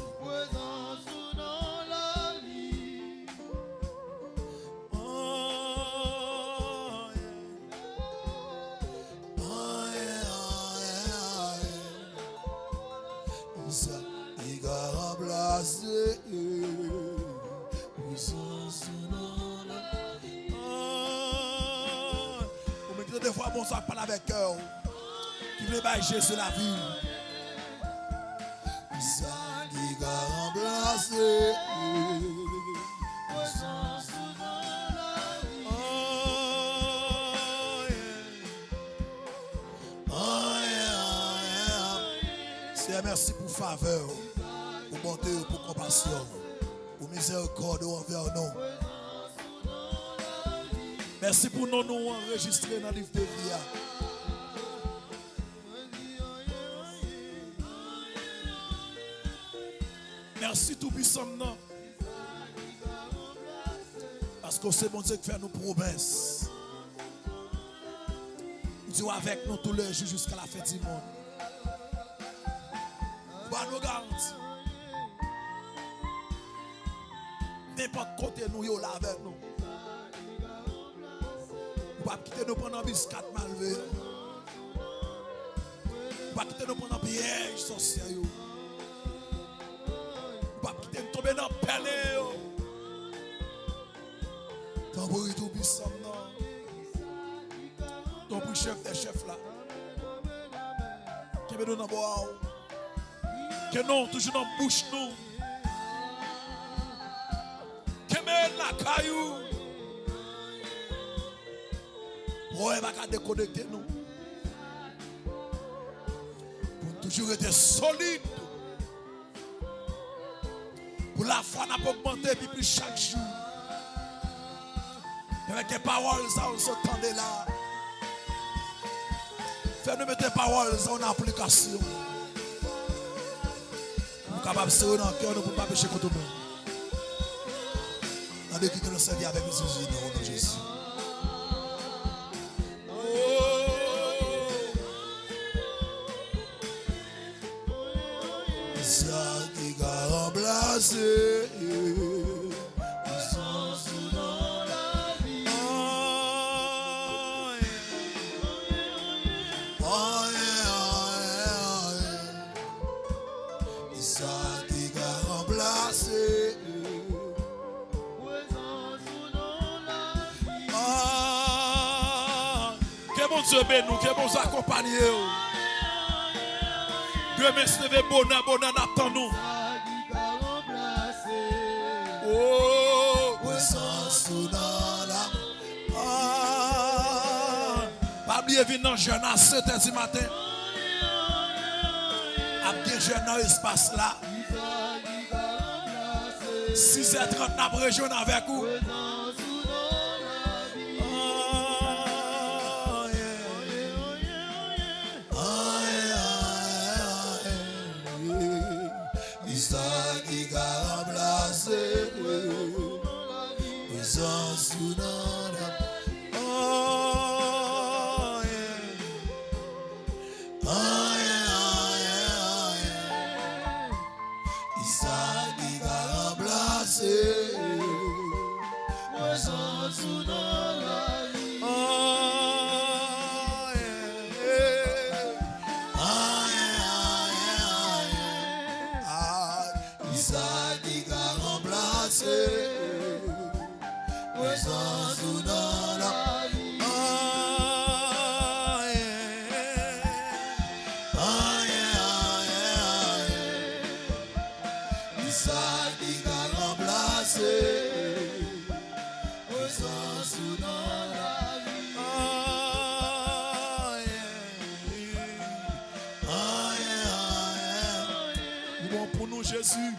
Des fois, bon, ça parle avec cœur. Qui veut pas Jésus la vie. Ça qui a remplacé. Seigneur, merci pour faveur, pour bonté, pour compassion, pour miséricorde envers nous. Merci pour nous enregistrer dans le livre de vie. Merci tout puissant. Parce que c'est bon Dieu qui fait nos promesses. Dieu avec nous tous les jours jusqu'à la fin du monde. Va nous garantir. N'importe côté nous, il est là avec nous. Pas quitter nous prendre un biscuit malveillant. Pas quitter nous prendre un piège social. Pas quitter nous tomber dans le palais. Tant pour tout puissant. Tant pour chef des chefs là. Qui veut nous boire. Que non, toujours dans la bouche nous. Que met la caillou. Ouais, il va déconnecter nous. Pour toujours être solide. Pour la foi n'a pas augmenté plus chaque jour. Avec les paroles, ça on s'entendait là. Fais-nous mettre les paroles en application. Nous sommes capables de se dans le cœur, nous ne pouvons pas pécher contre nous. On a dit que nous servir avec Jésus, au nom de Jésus. Ça qui a remplacé. Que bon Dieu bénisse nous, que bon Dieu accompagne nous. Dieu merci de bonheur, bonheur attend nous. Oh, puissance dans bienvenue dans jeune à 7h du matin. Après jeune dans l'espace là. 6h30 n'a pas rejoint avec vous. Pour nous, Jésus.